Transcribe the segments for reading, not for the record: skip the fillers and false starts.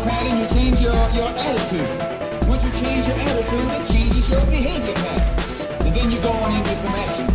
pattern, you change your attitude. Once you change your attitude, it changes your behavior pattern. And then you go on into some action.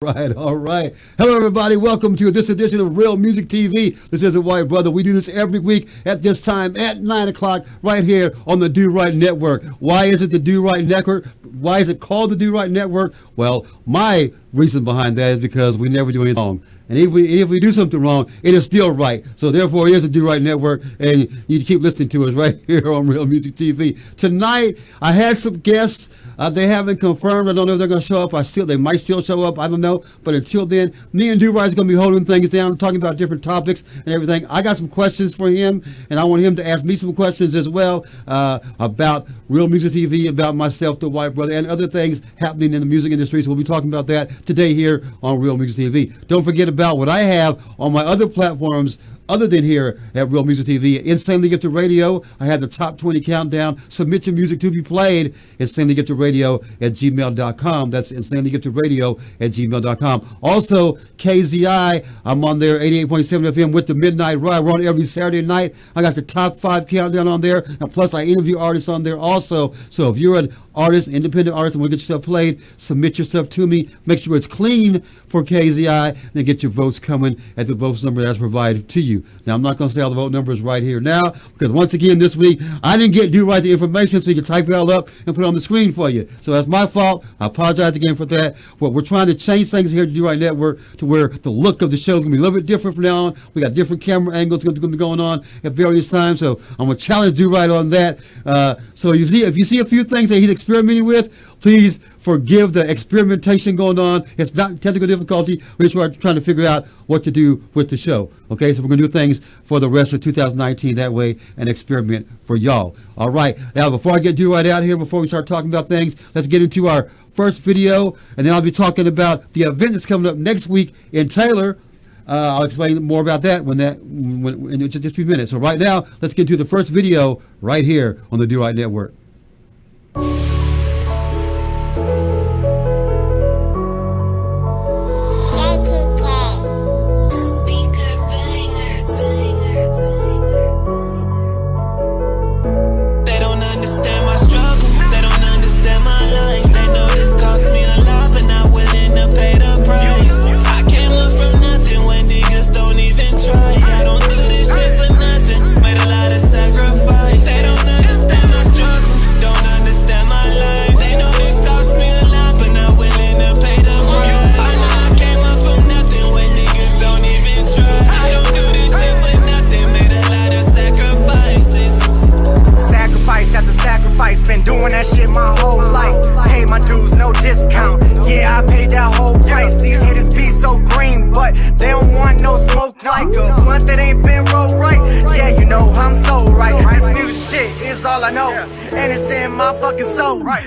Right, all right. Hello, everybody. Welcome to this edition of Real Muzik TV. This is a white brother. We do this every week at this time at 9 o'clock right here on the Do Right Network. Why is it the Do Right Network? Why is it called the Do Right Network? Well, my reason behind that is because we never do anything wrong. And if we do something wrong, it is still right. So therefore, it is a Do Right Network, and you keep listening to us right here on Real Muzik TV. Tonight, I had some guests. They haven't confirmed. I don't know if they're going to show up. They might still show up. I don't know. But until then, me and Do Right is going to be holding things down, talking about different topics and everything. I got some questions for him, and I want him to ask me some questions as well about Real Muzik TV, about myself, the white brother, and other things happening in the music industry. So we'll be talking about that today here on Real Muzik TV. Don't forget about what I have on my other platforms other than here at Real Muzik TV. Insanely Gifted Radio, I have the top 20 countdown. Submit your music to be played. Insanely Gifted Radio at gmail.com. That's Insanely Gifted Radio at gmail.com. Also, KZI, I'm on there, 88.7 FM with the Midnight Ride. We're on every Saturday night. I got the top 5 countdown on there. And plus, I interview artists on there also. So if you're an artist, independent artist, and want to get yourself played, submit yourself to me. Make sure it's clean for KZI, and then get your votes coming at the votes number that's provided to you. Now, I'm not going to say all the vote numbers right here now, because once again this week, I didn't get Do Right the information, so you can type it all up and put it on the screen for you. So that's my fault. I apologize again for that. Well, we're trying to change things here at Do Right Network to where the look of the show is going to be a little bit different from now on. We got different camera angles going to be going on at various times, so I'm going to challenge Do Right on that. So if you see a few things that he's experimenting with, please forgive the experimentation going on. It's not technical difficulty. We're just trying to figure out what to do with the show. Okay, so we're going to do things for the rest of 2019 that way and experiment for y'all. All right, now before I get Do Right out here, before we start talking about things, let's get into our first video, and then I'll be talking about the event that's coming up next week in Taylor. I'll explain more about that in just a few minutes. So right now, let's get to the first video right here on the Do Right Network.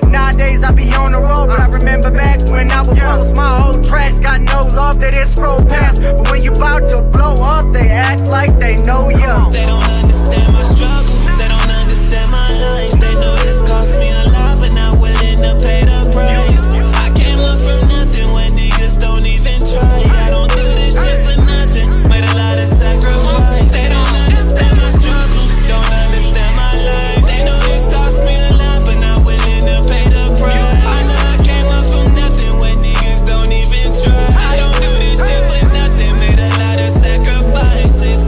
Nowadays I be on the road, but I remember back when I would post my old tracks. Got no love, they just scroll past. But when you about to blow up, they act like they know you. They don't understand my struggle, they don't understand my life. They know this cost me a lot, but not willing to pay the price. I came up from nothing when niggas don't even try. I don't do this shit for nothing, made a lot of sacrifice. They don't understand my struggle, don't understand my life. They know this cost me a lot, but not willing to pay the price. I know I came up from nothing when niggas don't even try. I don't do this shit for nothing, made a lot of sacrifices.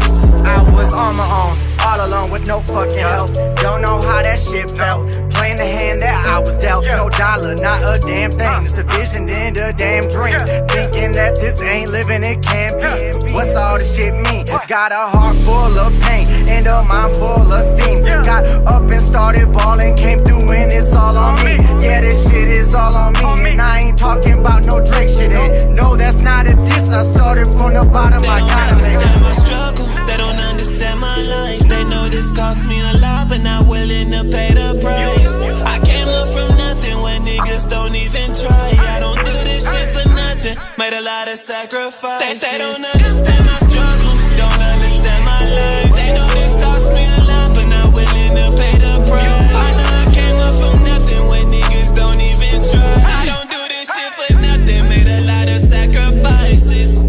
I was on my own, all alone with no fucking help. Don't know how that shit felt, playing the hand that I was dealt. No dollar, not a damn thing. It's the vision and the damn dream. Thinking that this ain't living, it can't be. What's all this shit mean? Got a heart full of pain and a mind full of steam. Got up and started balling, came through and it's all on me. Yeah, this shit is all on me, and I ain't talking about no Drake shit. And no, that's not a diss. I started from the bottom. They don't understand my struggle, they don't understand my life. They know this cost me a lot, but not willing to pay the price. I came of sacrifices. They don't understand my struggle, don't understand my life. They know this cost me a lot, but not willing to pay the price. I know I came up from nothing when niggas don't even try. I don't do this shit for nothing, made a lot of sacrifices.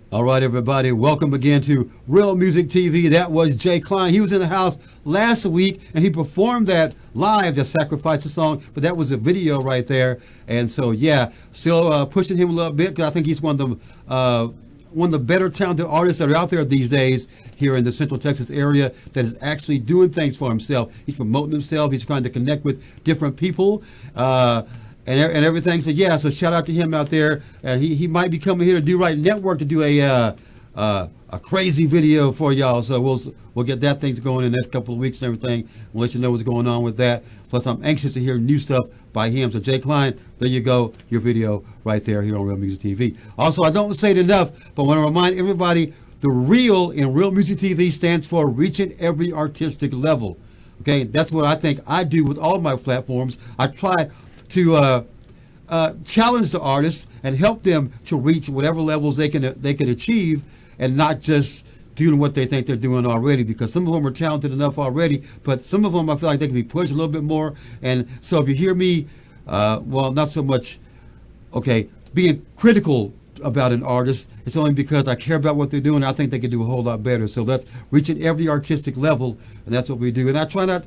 All right, everybody, welcome again to Real Music TV. That was Jay Klein. He was in the house last week, and he performed that live, the Sacrifice the song, but that was a video right there. And so, yeah, still pushing him a little bit, because I think he's one of the better talented artists that are out there these days here in the Central Texas area that is actually doing things for himself. He's promoting himself. He's trying to connect with different people. And everything. So yeah, so shout out to him out there. And he might be coming here to Do Right Network to do a crazy video for y'all. So we'll get that thing going in the next couple of weeks and everything. We'll let you know what's going on with that. Plus, I'm anxious to hear new stuff by him. So Jay Klein, there you go, your video right there here on Real Music TV. Also, I don't say it enough, but I want to remind everybody, the real in Real Music TV stands for reaching every artistic level. Okay, that's what I think I do with all my platforms. I try to challenge the artists and help them to reach whatever levels they can achieve, and not just doing what they think they're doing already, because some of them are talented enough already, but some of them I feel like they can be pushed a little bit more. And so if you hear me, well, not so much, okay, being critical about an artist, it's only because I care about what they're doing. I think they can do a whole lot better. So that's reaching every artistic level, and that's what we do. And I try not,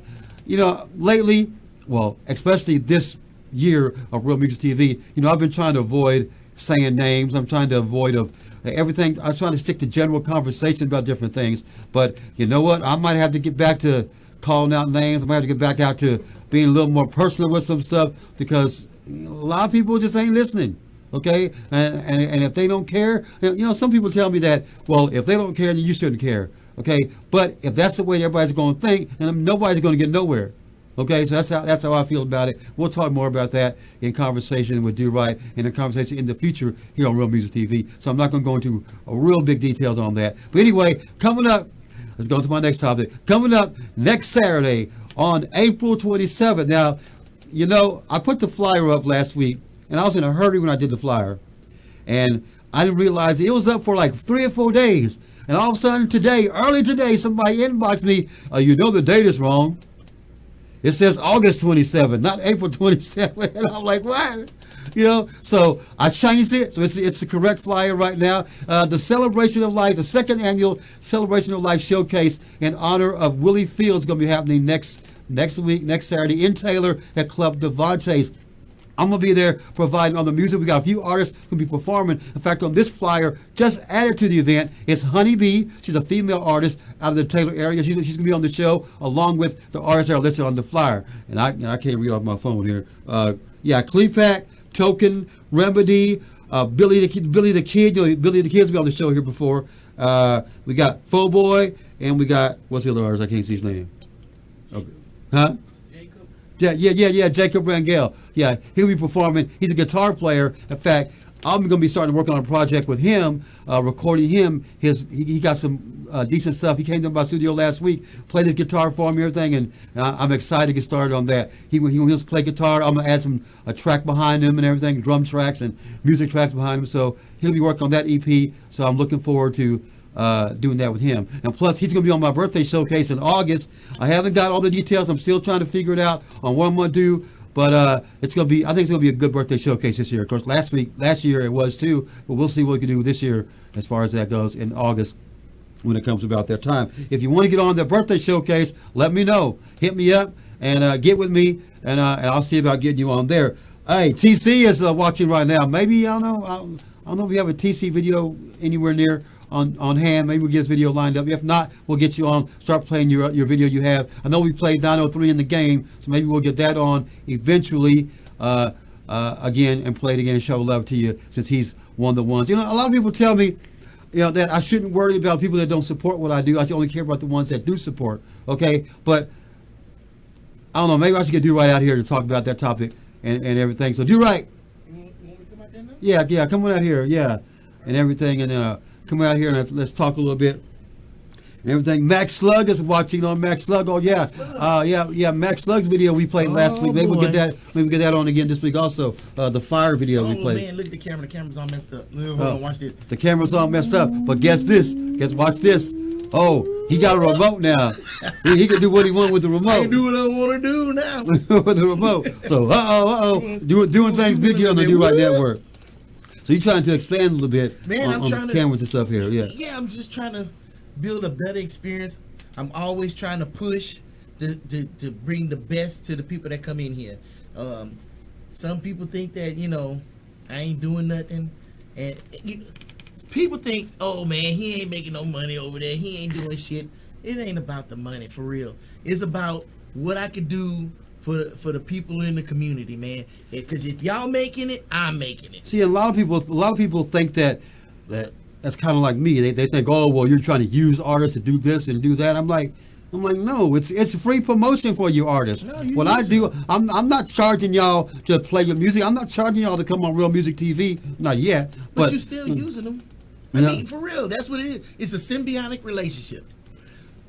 lately, well, especially this year of Real Music TV, I've been trying to avoid saying names. I'm trying to avoid of everything. I was trying to stick to general conversation about different things. But you know what? I might have to get back to calling out names. I might have to get back out to being a little more personal with some stuff, because a lot of people just ain't listening. Okay, and if they don't care, some people tell me that, well, if they don't care, then you shouldn't care. Okay, but if that's the way everybody's going to think, then nobody's going to get nowhere. Okay, so that's how I feel about it. We'll talk more about that in conversation with Do Right, and in conversation in the future here on Real Music TV. So I'm not going to go into real big details on that. But anyway, coming up, let's go to my next topic. Coming up next Saturday on April 27th. Now, I put the flyer up last week, and I was in a hurry when I did the flyer. And I didn't realize it was up for like 3 or 4 days. And all of a sudden today, early today, somebody inboxed me, the date is wrong. It says August 27th, not April 27th. And I'm like, what? So I changed it. So it's the correct flyer right now. The Celebration of Life, the second annual Celebration of Life Showcase in honor of Willie Fields is going to be happening next week, next Saturday in Taylor at Club Devante's. I'm going to be there providing all the music. We got a few artists going to be performing. In fact, on this flyer, just added to the event, is Honey Bee. She's a female artist out of the Taylor area. She's going to be on the show along with the artists that are listed on the flyer. And I can't read off my phone here. Clepac, Token, Remedy, Billy the Kid. Billy the Kid's been on the show here before. We got Foboy, and we got, what's the other artist? I can't see his name. Okay. Huh? Yeah, Jacob Rangel. Yeah, he'll be performing. He's a guitar player. In fact, I'm going to be starting to work on a project with him, recording him. He got some decent stuff. He came to my studio last week, played his guitar for me, everything, and I'm excited to get started on that. He wants to play guitar. I'm going to add a track behind him and everything, drum tracks and music tracks behind him. So he'll be working on that EP. So I'm looking forward to doing that with him. And plus, he's going to be on my birthday showcase in August. I haven't got all the details. I'm still trying to figure it out on what I'm going to do. But I think it's going to be a good birthday showcase this year. Of course, last year it was too. But we'll see what we can do this year as far as that goes in August when it comes about that time. If you want to get on the birthday showcase, let me know. Hit me up and get with me, and I'll see about getting you on there. Hey, TC is watching right now. Maybe, I don't know if we have a TC video anywhere near on hand. Maybe we'll get this video lined up. If not, we'll get you on, start playing your video you have. I know we played 903 in the game, so maybe we'll get that on eventually. again and play it again and show love to you, since he's one of the ones. A lot of people tell me, that I shouldn't worry about people that don't support what I do. I should only care about the ones that do support. Okay, but I don't know. Maybe I should get Do Right out here to talk about that topic and everything. So Do Right. You want me to come out there now? Yeah, come on out here, and everything, and then come out here and let's talk a little bit. And everything. Max Slug is watching on Max Slug. Oh yeah, Max Slug's video we played last week. Maybe we'll get that. Maybe get that on again this week also. The fire video we played. Oh man, look at the camera. The camera's all messed up. Hold on, watch this. The camera's all messed up. But guess this. Watch this. Oh, he got a remote now. He can do what he wants with the remote. I can do what I want to do now. With the remote. So doing things big here on the Do Right Network. So you're trying to expand a little bit, man. on the cameras and stuff here. Yeah, I'm just trying to build a better experience. I'm always trying to push to bring the best to the people that come in here. Some people think that I ain't doing nothing, and people think, oh man, he ain't making no money over there. He ain't doing shit. It ain't about the money, for real. It's about what I could do for the people in the community, man. Because if y'all making it, I'm making it. See, a lot of people think that's kind of like me. They think, oh well, you're trying to use artists to do this and do that. I'm like, no, it's free promotion for you artists. No, what I do, I'm not charging y'all to play your music. I'm not charging y'all to come on Real Music TV. Not yet. But you're still using them. I mean, for real, that's what it is. It's a symbiotic relationship.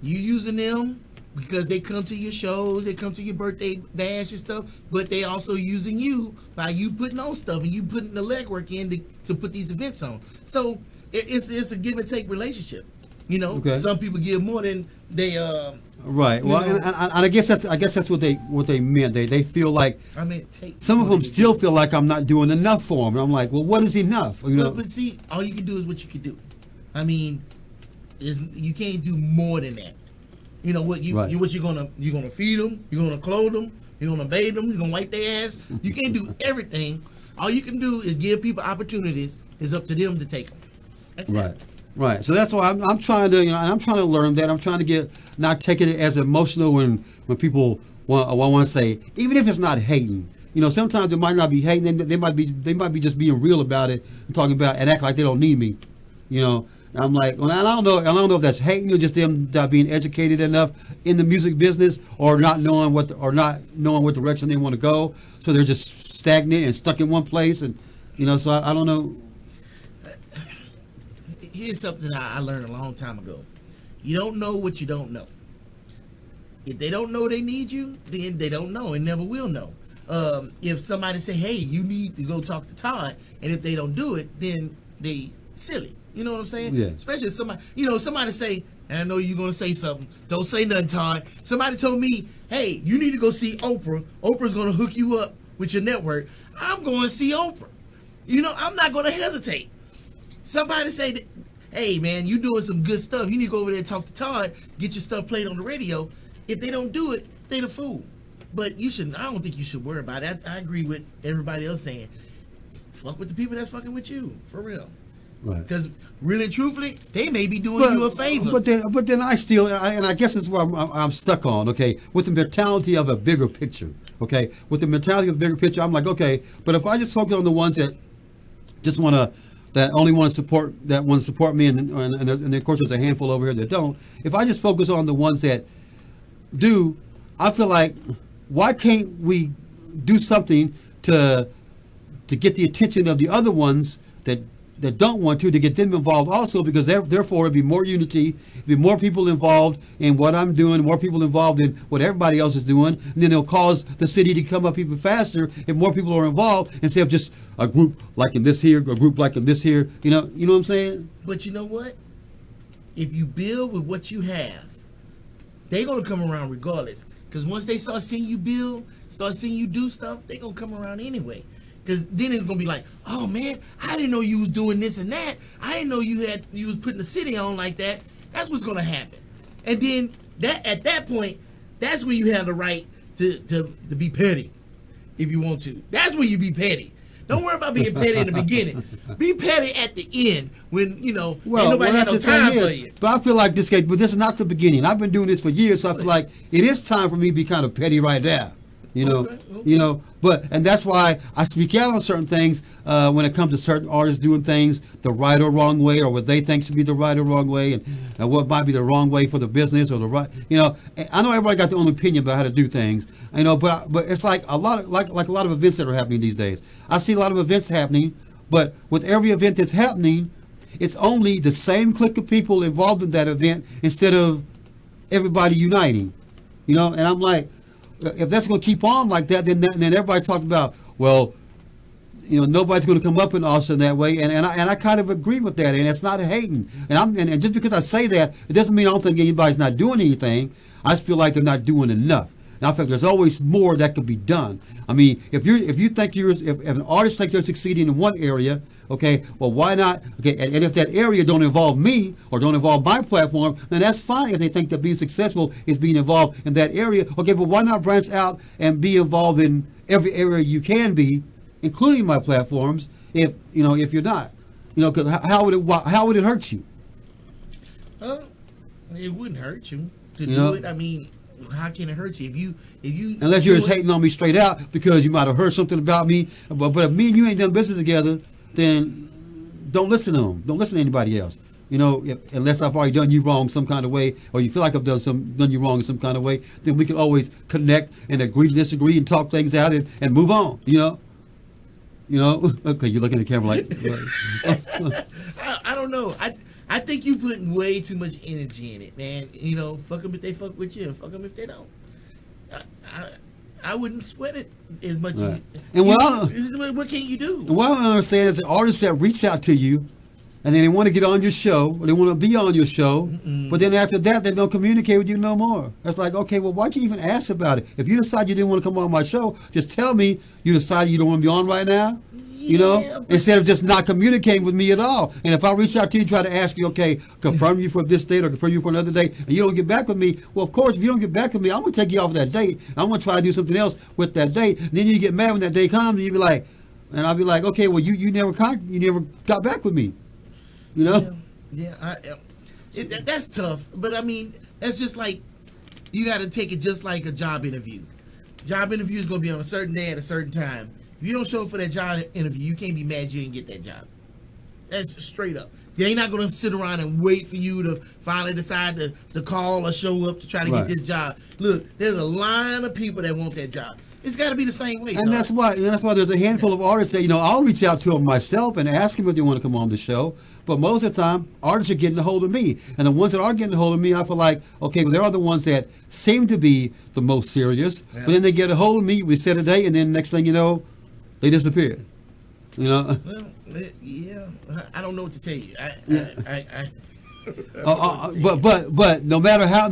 You using them because they come to your shows, they come to your birthday bash and stuff, but they also using you by you putting on stuff and you putting the legwork in to put these events on. So it's a give and take relationship. Okay. Some people give more than they right. Well, and I guess that's what they meant. They feel like, some of them still feel like I'm not doing enough for them. And I'm like, well, what is enough? But see, all you can do is what you can do. I mean, you can't do more than that. What you're gonna feed them, you're gonna clothe them, you're gonna bathe them, you're gonna wipe their ass. You can't do everything. All you can do is give people opportunities. It's up to them to take them. That's it. Right. So that's why I'm trying to learn that. I'm trying to not taking it as emotional when people want to say, even if it's not hating. Sometimes it might not be hating. They might be just being real about it and talking about and act like they don't need me. And I'm like, well, I don't know if that's hating or just them not being educated enough in the music business or not knowing what direction they want to go. So they're just stagnant and stuck in one place, and so I don't know. Here's something I learned a long time ago. You don't know what you don't know. If they don't know they need you, then they don't know and never will know. If somebody say, hey, you need to go talk to Todd, and if they don't do it, then they silly. You know what I'm saying? Yeah. Especially if somebody say, and I know you're going to say something, don't say nothing, Todd. Somebody told me, hey, you need to go see Oprah. Oprah's going to hook you up with your network. I'm going to see Oprah. I'm not going to hesitate. Somebody say, hey man, you doing some good stuff. You need to go over there and talk to Todd, get your stuff played on the radio. If they don't do it, they the fool. But I don't think you should worry about it. I agree with everybody else saying, fuck with the people that's fucking with you, for real. Right. Because really and truthfully, they may be doing you a favor. But then I still, and I guess that's where I'm stuck on, okay, with the mentality of a bigger picture, okay? With the mentality of a bigger picture, I'm like, okay, but if I just focus on the ones that just want to, that only want to support me, and of course there's a handful over here that don't. If I just focus on the ones that do, I feel like, why can't we do something to get the attention of the other ones that don't want to get them involved also, because therefore it'd be more unity, it'd be more people involved in what I'm doing, more people involved in what everybody else is doing, and then it'll cause the city to come up even faster if more people are involved instead of just a group like in this here, a group like in this here. You know what I'm saying? But you know what? If you build with what you have, they're gonna come around regardless. Because once they start seeing you build, start seeing you do stuff, they're gonna come around anyway. Because then it's gonna be like, oh man, I didn't know you was doing this and that. I didn't know you was putting the city on like that. That's what's gonna happen. And then at that point, that's when you have the right to be petty, if you want to. That's when you be petty. Don't worry about being petty in the beginning. Be petty at the end when ain't nobody had no time for you. But I feel like but this is not the beginning. I've been doing this for years, so I feel like it is time for me to be kind of petty right now. You know, Okay. and that's why I speak out on certain things when it comes to certain artists doing things the right or wrong way, or what they think should be the right or wrong way, and what might be the wrong way for the business or the right. And I know everybody got their own opinion about how to do things. But it's like a lot of events that are happening these days. I see a lot of events happening, but with every event that's happening, it's only the same clique of people involved in that event instead of everybody uniting. And I'm like, if that's going to keep on like that, then everybody talks about, well, nobody's going to come up in Austin that way, and I kind of agree with that, and it's not hating. And just because I say that, it doesn't mean I don't think anybody's not doing anything. I just feel like they're not doing enough. And I feel there's always more that could be done. I mean, if you think if an artist thinks they're succeeding in one area, okay, well, why not? Okay, and if that area don't involve me or don't involve my platform, then that's fine if they think that being successful is being involved in that area. Okay, but why not branch out and be involved in every area you can be, including my platforms? If you're not, because how would it hurt you? It wouldn't hurt you to do it. I mean, how can it hurt you if you unless you're just hating on me straight out because you might have heard something about me, but if me and you ain't done business together, then don't listen to them. Don't listen to anybody else. Unless I've already done you wrong some kind of way, or you feel like I've done you wrong in some kind of way, then we can always connect and agree to disagree and talk things out and move on. Okay, you're looking at the camera like. I don't know. I think you putting way too much energy in it, man. Fuck them if they fuck with you, and fuck them if they don't. I wouldn't sweat it as much as what can you do? What I don't understand is the artists that reach out to you and then they want to get on your show or they want to be on your show, but then after that they don't communicate with you no more. That's like, okay, well, why'd you even ask about it? If you decide you didn't want to come on my show, just tell me you decided you don't want to be on right now. Instead of just not communicating with me at all. And if I reach out to you, try to ask you, okay, confirm you for this date or confirm you for another date, and you don't get back with me, well, of course, if you don't get back with me, I'm going to take you off that date. I'm going to try to do something else with that date. And then you get mad when that day comes, and you be like, and I'll be like, okay, well, you never got back with me. That's tough. But I mean, that's just like, you got to take it just like a job interview. Job interview is going to be on a certain day at a certain time. If you don't show up for that job interview, you can't be mad you didn't get that job. That's straight up. They ain't not going to sit around and wait for you to finally decide to call or show up to try to get this job. Look, there's a line of people that want that job. It's got to be the same way. And that's why there's a handful of artists that, I'll reach out to them myself and ask them if they want to come on the show. But most of the time, artists are getting a hold of me. And the ones that are getting a hold of me, I feel like, okay, well, there are the ones that seem to be the most serious. Yeah. But then they get a hold of me, we set a date, and then next thing you know, they disappear. Well, yeah, I don't know what to tell you. But no matter how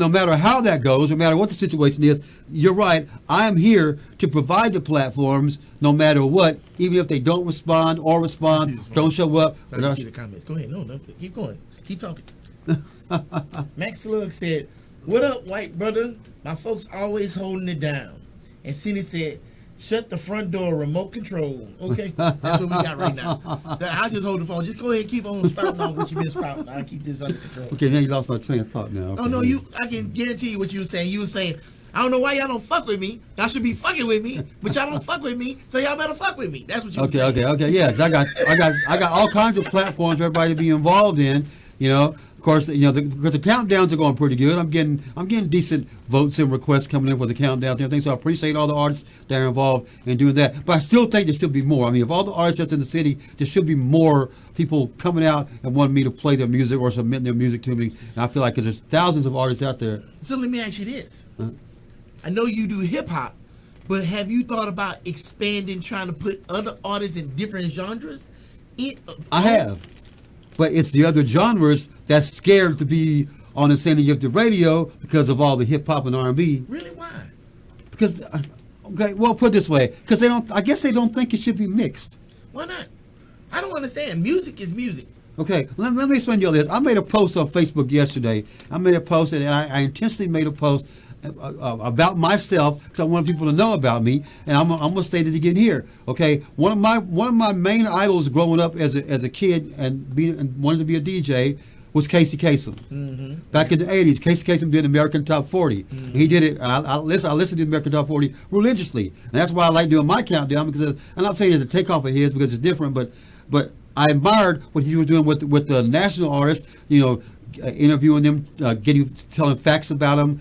that goes, no matter what the situation is, you're right. I'm here to provide the platforms, no matter what, even if they don't respond, don't show up. So I see the comments. Go ahead. No, keep going. Keep talking. Max Slug said, "What up, white brother? My folks always holding it down." And Cindy said, "Shut the front door, remote control." Okay, that's what we got right now. I'll just hold the phone. Just go ahead and keep on spouting on what you've been spouting. I'll keep this under control. Okay, now you lost my train of thought now. Okay. Oh, no, I can guarantee you what you were saying. You were saying, I don't know why y'all don't fuck with me. Y'all should be fucking with me, but y'all don't fuck with me, so y'all better fuck with me. That's what you were saying. Okay, yeah, 'cause I got all kinds of platforms for everybody to be involved in, Of course, because the countdowns are going pretty good. I'm getting decent votes and requests coming in for the countdowns and everything. So I appreciate all the artists that are involved in doing that. But I still think there should be more. I mean, of all the artists that's in the city, there should be more people coming out and wanting me to play their music or submitting their music to me. And I feel like because there's thousands of artists out there. So let me ask you this. I know you do hip hop, but have you thought about expanding, trying to put other artists in different genres? I have. But it's the other genres that's scared to be on the center of the radio because of all the hip hop and R&B. Really? Why? Because, okay, well, put it this way, because I guess they don't think it should be mixed. Why not? I don't understand. Music is music. Okay, let me explain to you this. I made a post on Facebook yesterday. I made a post, and I intentionally made a post about myself because I want people to know about me, and I'm gonna state it again here. Okay, one of my main idols growing up as a kid and wanted to be a DJ was Casey Kasem. Back in the 80s, Casey Kasem did American Top 40. He did it. I listened to American Top 40 religiously, and that's why I like doing my countdown, because I'm not saying it's a takeoff of his because it's different, but I admired what he was doing with the national artists. Interviewing them, telling facts about them,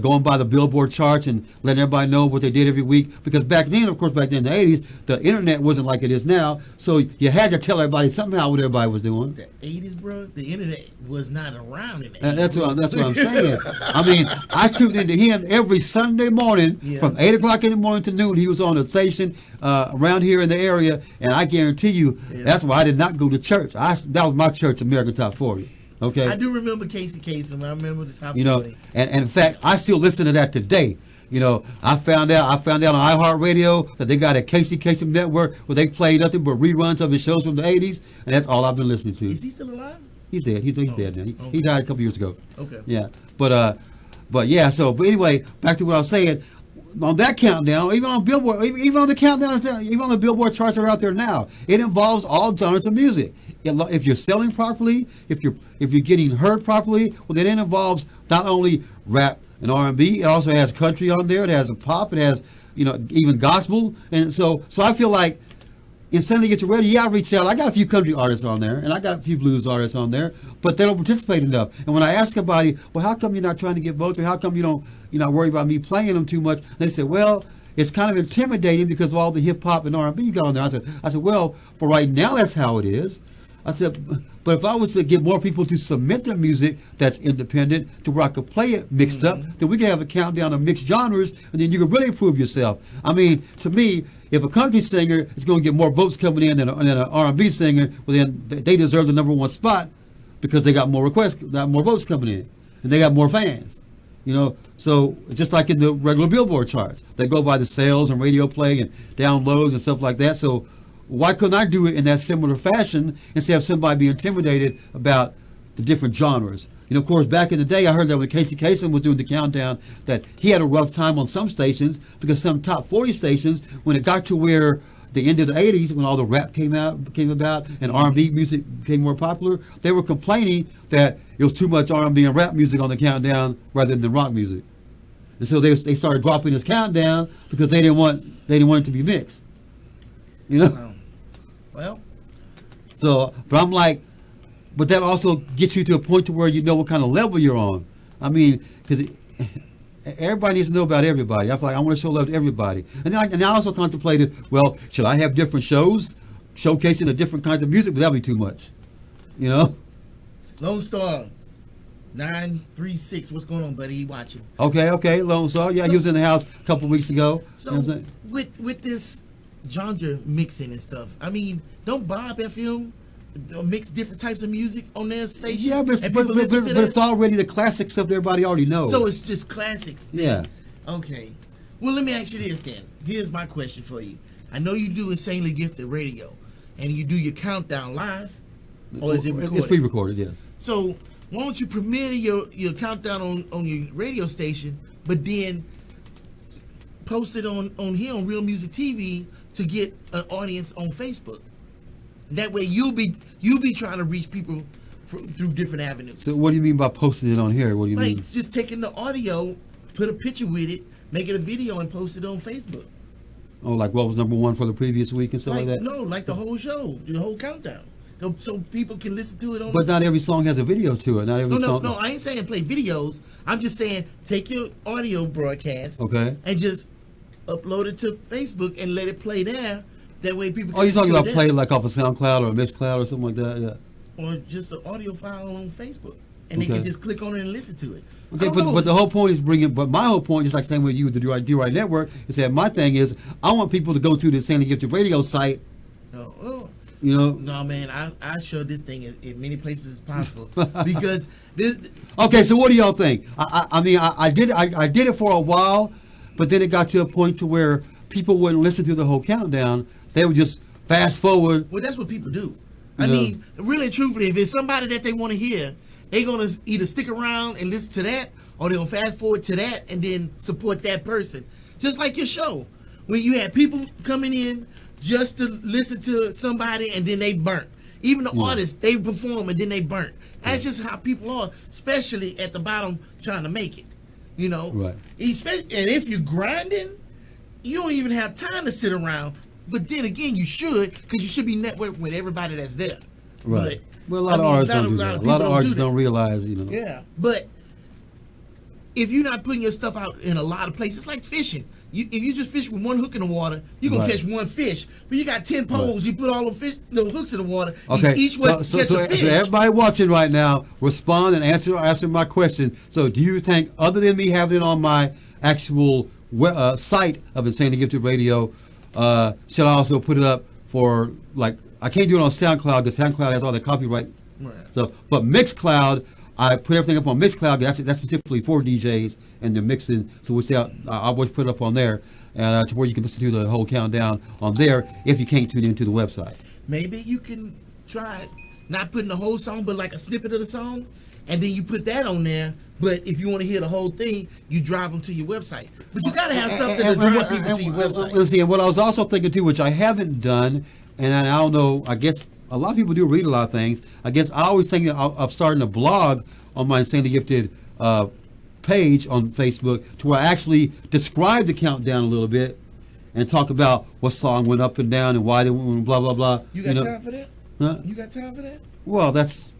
going by the Billboard charts and letting everybody know what they did every week. Because back then, of course, back then in the 80s, the internet wasn't like it is now. So you had to tell everybody somehow what everybody was doing. The 80s, bro, the internet was not around in the 80s. That's what I'm saying. I mean, I tuned into him every Sunday morning from 8 o'clock in the morning to noon. He was on a station around here in the area, and I guarantee you, that's why I did not go to church. That was my church, American Top 40. Okay. I do remember Casey Kasem. I remember the top 40. And in fact, I still listen to that today. I found out on iHeartRadio that they got a Casey Kasem network where they play nothing but reruns of his shows from the 80s, and that's all I've been listening to. Is he still alive? He's dead. He's dead now. He died a couple years ago. Okay. Yeah. But yeah. But anyway, back to what I was saying. On that countdown, even on Billboard, even on the countdowns, even on the Billboard charts that are out there now, it involves all genres of music. If you're selling properly, if you're getting heard properly, well, then it involves not only rap and R&B, it also has country on there, it has a pop, it has even gospel, and so I feel like in Suddenly Get You Ready, I reached out. I got a few country artists on there, and I got a few blues artists on there, but they don't participate enough. And when I ask somebody, well, how come you're not trying to get votes, or how come you're not worried about me playing them too much? They say, well, it's kind of intimidating because of all the hip hop and R&B you got on there. I said, well, for right now, that's how it is. I said, but if I was to get more people to submit their music that's independent to where I could play it mixed up, then we could have a countdown of mixed genres, and then you could really prove yourself. I mean, to me, if a country singer is going to get more votes coming in than an R&B singer, well, then they deserve the number one spot because they got more requests, got more votes coming in, and they got more fans. So just like in the regular Billboard charts, they go by the sales and radio play and downloads and stuff like that. So why couldn't I do it in that similar fashion instead of somebody be intimidated about the different genres? Of course, back in the day, I heard that when Casey Kasem was doing the countdown, that he had a rough time on some stations because some top 40 stations, when it got to where the end of the 80s, when all the rap came about and R&B music became more popular, they were complaining that it was too much R&B and rap music on the countdown rather than rock music. And so they started dropping this countdown because they didn't want it to be mixed. Well. So, but I'm like, but that also gets you to a point to where you know what kind of level you're on. I mean, because everybody needs to know about everybody. I feel like I want to show love to everybody. And then I also contemplated, well, should I have different shows showcasing the different kinds of music? But that'd be too much, Lone Star 936. What's going on, buddy? He watching? Okay, Lone Star. Yeah, he was in the house a couple of weeks ago. So with this genre mixing and stuff, I mean, don't Bob FM mix different types of music on their station? Yeah, but it's already the classic stuff everybody already knows. So it's just classics. Yeah. Okay. Well, let me ask you this then. Here's my question for you. I know you do Insanely Gifted Radio, and you do your countdown live, or is it recorded? It's pre-recorded, yeah. So why don't you premiere your countdown on your radio station, but then post it on here on Real Music TV to get an audience on Facebook? That way you'll be trying to reach people through different avenues. So what do you mean by posting it on here? What do you mean? Like just taking the audio, put a picture with it, make it a video, and post it on Facebook. Oh, like what was number one for the previous week and stuff like that? No, like the whole show, the whole countdown. So people can listen to it on. But not every song has a video to it. Not every song. No. I ain't saying play videos. I'm just saying take your audio broadcast, okay, and just upload it to Facebook and let it play there. That way people can. Oh, you're talking about play like off a SoundCloud or a Mixcloud or something like that, yeah. Or just an audio file on Facebook, and they can just click on it and listen to it. Okay, but the whole point is bringing. But my whole point, just like same way you with the Do Right Network, is that my thing is I want people to go to the Insanely Gifted Radio site. No, man, I show this thing in many places as possible because this. Okay, so what do y'all think? I mean, I did it for a while, but then it got to a point to where people wouldn't listen to the whole countdown. They would just fast forward. Well, that's what people do. I mean, really and truthfully, if it's somebody that they want to hear, they're going to either stick around and listen to that, or they're going to fast forward to that and then support that person. Just like your show. When you had people coming in just to listen to somebody and then they burnt. Even the artists, they perform and then they burnt. That's just how people are, especially at the bottom trying to make it. You know, Right. And if you're grinding, you don't even have time to sit around. But then again, you should, because you should be networking with everybody that's there. Right. But, Well, a lot of artists don't do that. A lot of artists don't realize, you know. Yeah, but if you're not putting your stuff out in a lot of places, like fishing, if you just fish with one hook in the water, you're gonna catch one fish. But you got 10 poles, you put all the hooks in the water. Okay. Each one catch a fish. So everybody watching right now, respond and answer my question. So, do you think, other than me having it on my actual site of Insanely Gifted Radio, should I also put it up for, like, I can't do it on SoundCloud because SoundCloud has all the copyright. Right. So, but Mixcloud, I put everything up on Mixcloud. That's specifically for DJs and they're mixing. So I always put it up on there, and to where you can listen to the whole countdown on there if you can't tune into the website. Maybe you can try not putting the whole song, but like a snippet of the song, and then you put that on there. But if you want to hear the whole thing, you drive them to your website. But you got to have something to drive people to your website. Let's see, and what I was also thinking too, which I haven't done, and I don't know, I guess a lot of people do read a lot of things. I guess I always think of starting a blog on my Insanely Gifted page on Facebook, to where I actually describe the countdown a little bit and talk about what song went up and down and why they went blah blah blah. You got time for that? Huh? You got time for that? Well, that's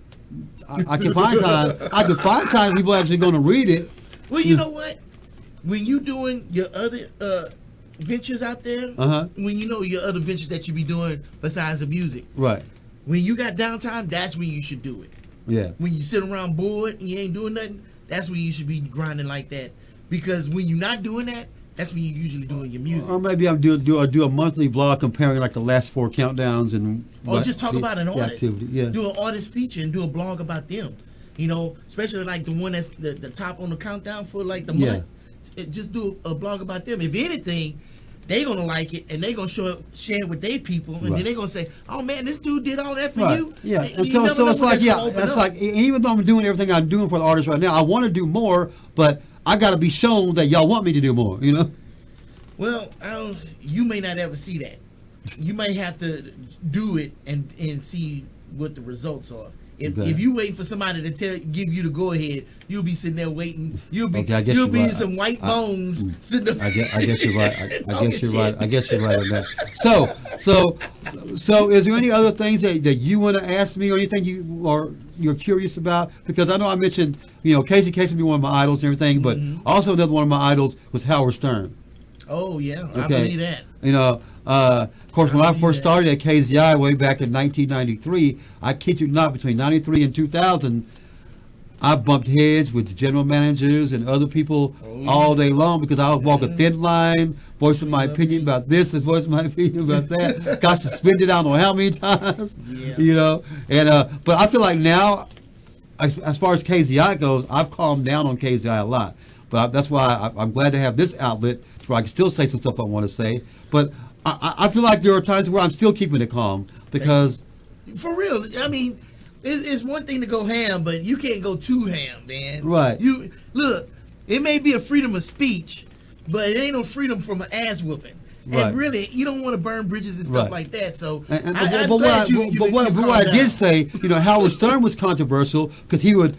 I can find time. I can find time people are actually going to read it. Well, you know what? When you doing your other ventures out there, when you know your other ventures that you be doing besides the music, right? When you got downtime, that's when you should do it. Yeah. When you sit around bored and you ain't doing nothing, that's when you should be grinding like that. Because when you're not doing that, that's when you're usually doing your music. Or maybe I'm do a monthly blog comparing like the last 4 countdowns and. Or just talk about an artist. Yeah. Do an artist feature and do a blog about them. You know, especially like the one that's the top on the countdown for like the month. Just do a blog about them. If anything, they gonna like it and they gonna share it with their people, and then they gonna say, "Oh man, this dude did all that for you." Yeah, and so it's like that's like, even though I'm doing everything I'm doing for the artists right now, I want to do more, but I got to be shown that y'all want me to do more. You know. Well, you may not ever see that. You may have to do it and see what the results are. If you wait for somebody to give you the go ahead, you'll be sitting there waiting. You'll be in some white bones sitting there. I guess you're right. I guess you're right on that. So is there any other things that you want to ask me, or anything you're curious about? Because I know I mentioned, Casey be one of my idols and everything, but also another one of my idols was Howard Stern. Oh yeah, okay. I believe that. Of course, when I first started at KZI way back in 1993, I kid you not, between 93 and 2000, I bumped heads with general managers and other people all day long, because I was walking a thin line, voicing my opinion about this and voicing my opinion about that. Got suspended I don't know how many times, but I feel like now, as far as KZI goes, I've calmed down on KZI a lot. But that's why I'm glad to have this outlet where I can still say some stuff I want to say. But I feel like there are times where I'm still keeping it calm, because... For real, I mean, it's one thing to go ham, but you can't go too ham, man. Right. Look, it may be a freedom of speech, but it ain't no freedom from an ass whooping. Right. And really, you don't want to burn bridges and stuff like that. So, what I did say, Howard Stern was controversial because he would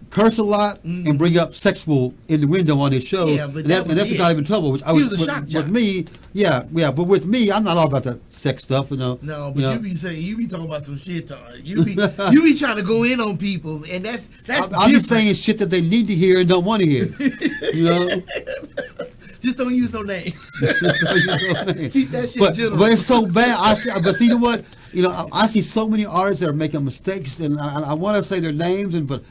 curse a lot and bring up sexual innuendo on his show. Yeah, but that's what got him in trouble. Which he was a shock jock. With me, but with me, I'm not all about that sex stuff, No, but you be talking about some shit, you be trying to go in on people, and that's. I'm just saying shit that they need to hear and don't want to hear. Just don't use no names. Keep that shit general. But it's so bad. But see what? I see so many artists that are making mistakes, and I want to say their names, but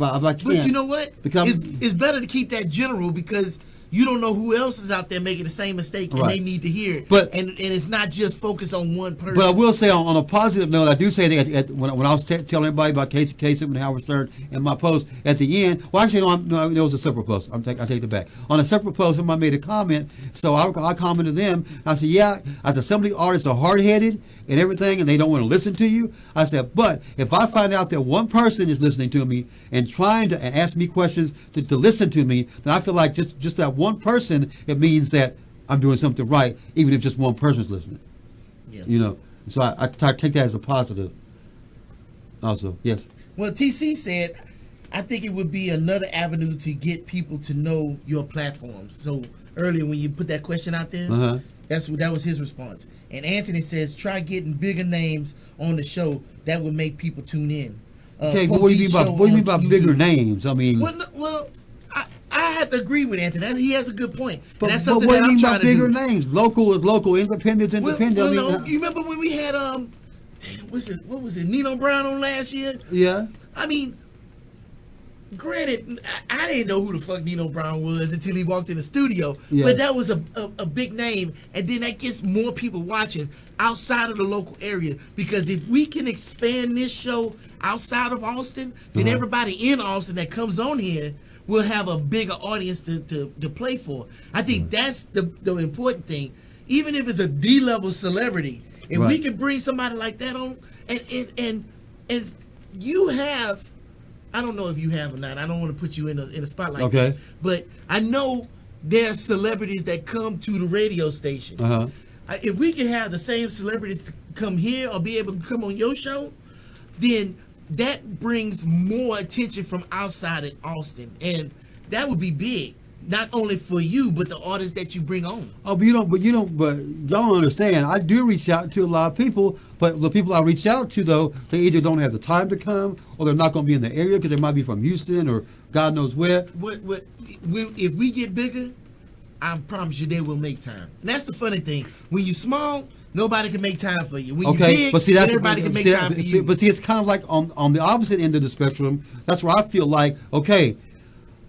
I can't. But you know what? It's better to keep that general, because you don't know who else is out there making the same mistake, and they need to hear it. But and it's not just focused on one person. But I will say, on a positive note, I do say that when I was telling everybody about Casey Kasem and Howard Stern in my post at the end. Well, actually, no, it was a separate post. I take it back. On a separate post, somebody made a comment, so I commented to them. I said, I said, some of the artists are hard-headed and everything, and they don't want to listen to you. I said, but if I find out that one person is listening to me and trying to ask me questions to listen to me, then I feel like just that one person, it means that I'm doing something right, even if just one person's listening. Yeah. So I take that as a positive. Also, yes. Well, TC said, I think it would be another avenue to get people to know your platforms. So earlier when you put that question out there, that was his response. And Anthony says, try getting bigger names on the show. That would make people tune in. Okay, but what do you mean by bigger names? I mean, I have to agree with Anthony. He has a good point. But, that's something what that do you I'm mean by trying to bigger do. names? Local is local, independent's independent. Well, you remember when we had what was it, Nino Brown on last year? Yeah. I mean, granted, I didn't know who the fuck Nino Brown was until he walked in the studio. Yeah. But that was a big name, and then that gets more people watching outside of the local area. Because if we can expand this show outside of Austin, then everybody in Austin that comes on here will have a bigger audience to play for. I think that's the important thing. Even if it's a D-level celebrity, if we can bring somebody like that on, and you have, I don't know if you have or not. I don't want to put you in a spotlight. Okay. But I know there are celebrities that come to the radio station. If we can have the same celebrities come here or be able to come on your show, then that brings more attention from outside of Austin, and that would be big. Not only for you, but the artists that you bring on. Oh, but y'all don't understand. I do reach out to a lot of people, but the people I reach out to, though, they either don't have the time to come, or they're not going to be in the area because they might be from Houston or God knows where. If we get bigger, I promise you they will make time. And that's the funny thing. When you're small, nobody can make time for you. When you're big, then everybody can make time for you. But see, it's kind of like on the opposite end of the spectrum. That's where I feel like, okay,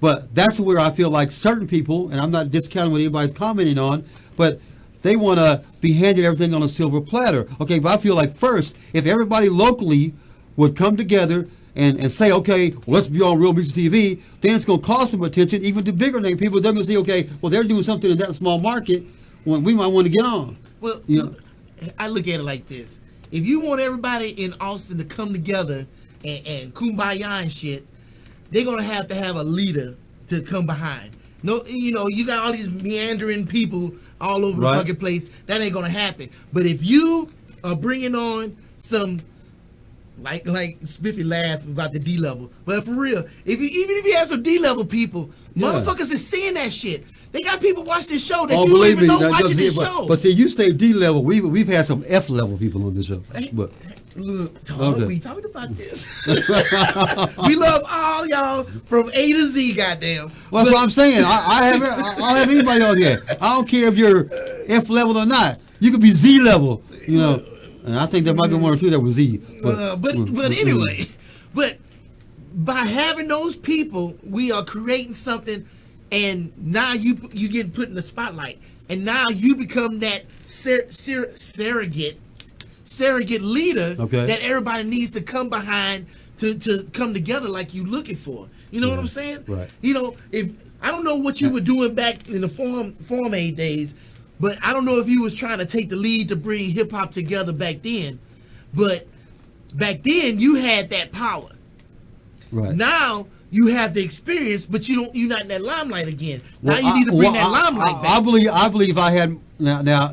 but that's where I feel like certain people, and I'm not discounting what anybody's commenting on, but they want to be handed everything on a silver platter. Okay, but I feel like first, if everybody locally would come together and say, okay, well, let's be on Real Music TV, then it's going to cost them attention. Even to bigger name people, they're going to say, okay, well, they're doing something in that small market when we might want to get on. Well, you know? I look at it like this. If you want everybody in Austin to come together and kumbaya and shit, they're going to have a leader to come behind. No, you got all these meandering people all over the fucking place. That ain't going to happen. But if you are bringing on some, like Spiffy laughed about the D level, but for real, even if you have some D level people, motherfuckers is seeing that shit. They got people watch this show that you don't even know watching this show. But see, you say D level. We've had some F level people on this show. But look, Tom, we talked about this. We love all y'all from A to Z, goddamn. Well, that's what I'm saying. I'll have anybody on here. I don't care if you're F level or not. You could be Z level, And I think there might be one or two that was Z. But anyway, but by having those people, we are creating something, and now you get put in the spotlight, and now you become that surrogate leader that everybody needs to come behind to come together like you looking for. You know what I'm saying? Right. If I don't know what you were doing back in the Form A days, but I don't know if you was trying to take the lead to bring hip hop together back then. But back then you had that power. Right. Now you have the experience, but you're not in that limelight again. Now you need to bring that limelight back. I believe I had now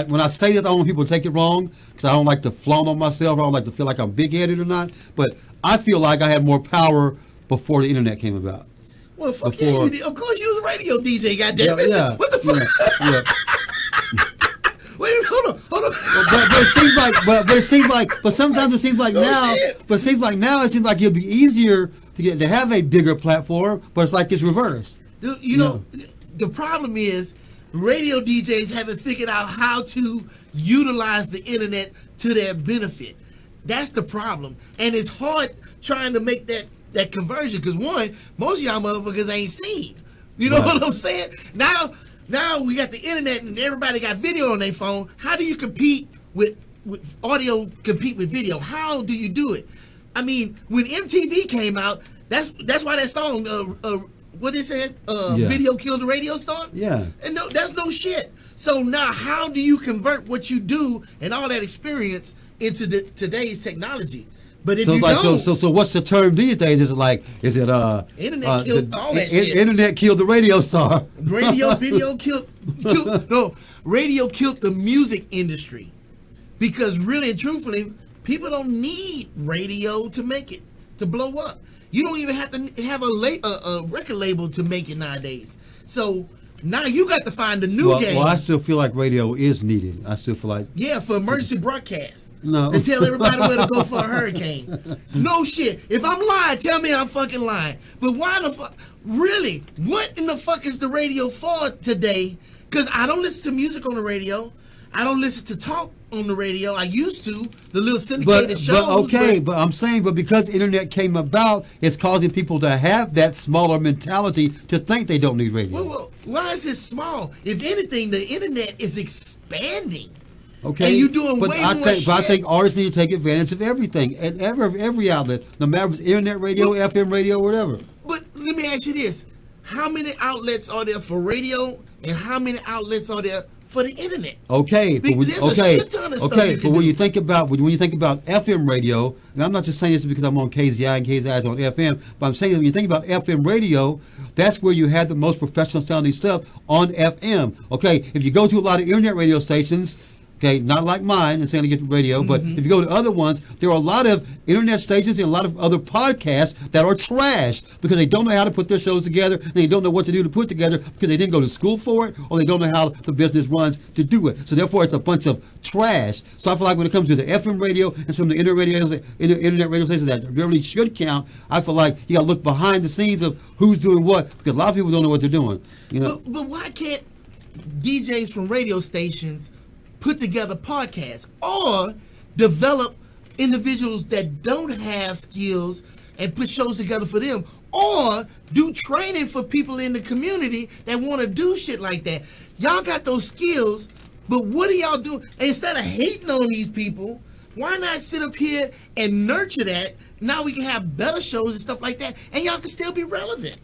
when I say that, I don't want people to take it wrong, because I don't like to flaunt on myself. I don't like to feel like I'm big-headed or not. But I feel like I had more power before the internet came about. Well, fuck yeah, you did. Of course you was a radio DJ, goddamn it. Yeah. What the fuck? Yeah. Wait, hold on. But sometimes it seems like now. But it seems like now it seems like it'll be easier to have a bigger platform. But it's like it's reversed. You know, the problem is radio DJs haven't figured out how to utilize the internet to their benefit. That's the problem, and it's hard trying to make that conversion, because one, most of y'all motherfuckers ain't seen. You know what I'm saying? Now we got the internet and everybody got video on their phone. How do you compete with audio? Compete with video? How do you do it? I mean, when MTV came out, that's why that song, what it said, video killed the radio star. Yeah, and that's no shit. So now, how do you convert what you do and all that experience into today's technology? But if so what's the term these days? Internet killed all that shit. Internet killed the radio star. Radio killed the music industry. Because really and truthfully, people don't need radio to make it, to blow up. You don't even have to have a record label to make it nowadays. So now you got to find a new game. Well, I still feel like radio is needed. I still feel like... Yeah, for emergency broadcast. No. To tell everybody where to go for a hurricane. No shit. If I'm lying, tell me I'm fucking lying. But why the fuck? Really? What in the fuck is the radio for today? Because I don't listen to music on the radio. I don't listen to talk on the radio. I used to, the little syndicated shows. But I'm saying, but because the internet came about, it's causing people to have that smaller mentality to think they don't need radio. Well, why is it small? If anything, the internet is expanding. Okay, and you're doing way more shit. But I think artists need to take advantage of everything and every outlet, no matter if it's internet radio, FM radio, whatever. But let me ask you this: how many outlets are there for radio, and how many outlets are there for the internet? Okay, But when you think about FM radio, and I'm not just saying this because I'm on KZI and KZI is on FM, but I'm saying that when you think about FM radio, that's where you have the most professional sounding stuff on FM. Okay, if you go to a lot of internet radio stations. Okay, not like mine and saying to get to radio, but if you go to other ones, there are a lot of internet stations and a lot of other podcasts that are trashed because they don't know how to put their shows together and they don't know what to do to put together because they didn't go to school for it or they don't know how the business runs to do it. So therefore, it's a bunch of trash. So I feel like when it comes to the FM radio and some of the internet radio stations that really should count, I feel like you got to look behind the scenes of who's doing what because a lot of people don't know what they're doing. You know, but why can't DJs from radio stations put together podcasts or develop individuals that don't have skills and put shows together for them or do training for people in the community that want to do shit like that? Y'all got those skills, but what do y'all do? Instead of hating on these people, why not sit up here and nurture that? Now we can have better shows and stuff like that, and y'all can still be relevant.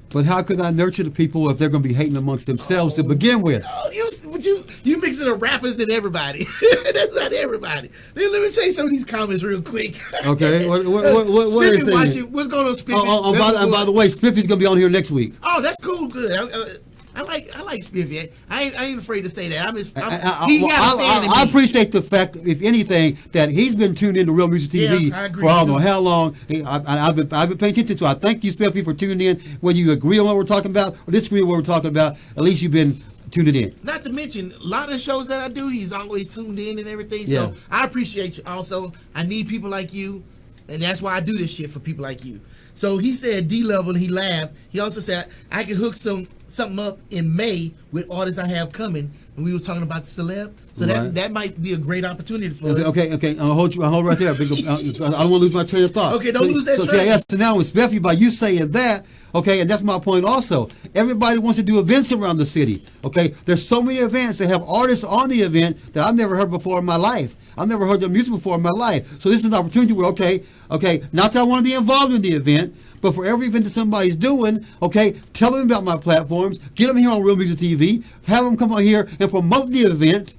But how could I nurture the people if they're going to be hating amongst themselves to begin with? You mixing the rappers and everybody. That's not everybody. Let me say some of these comments real quick. Okay, what are you saying? What's going on, Spiffy? By the way, Spiffy's going to be on here next week. Oh, that's cool. Good. I like Spiffy. I ain't afraid to say that. I appreciate the fact, if anything, that he's been tuned into Real Music TV for I don't know how long. I've been paying attention. So I thank you, Spiffy, for tuning in. Whether you agree on what we're talking about or disagree on what we're talking about, at least you've been tuned in. Not to mention, a lot of the shows that I do, he's always tuned in and everything. Yeah. So I appreciate you. Also, I need people like you, and that's why I do this shit for people like you. So he said D-Level, and he laughed. He also said, I can hook something up in May with artists I have coming. And we was talking about the celeb. So that might be a great opportunity for us. Okay. I'll hold right there. I don't want to lose my train of thought. Okay, don't lose that train. So now with Spiffy, by you saying that, okay, and that's my point also. Everybody wants to do events around the city. Okay, there's so many events that have artists on the event that I've never heard before in my life. I've never heard their music before in my life. So this is an opportunity where, okay, not that I want to be involved in the event, but for every event that somebody's doing, okay, tell them about my platforms, get them here on Real Music TV, have them come on here and promote the event,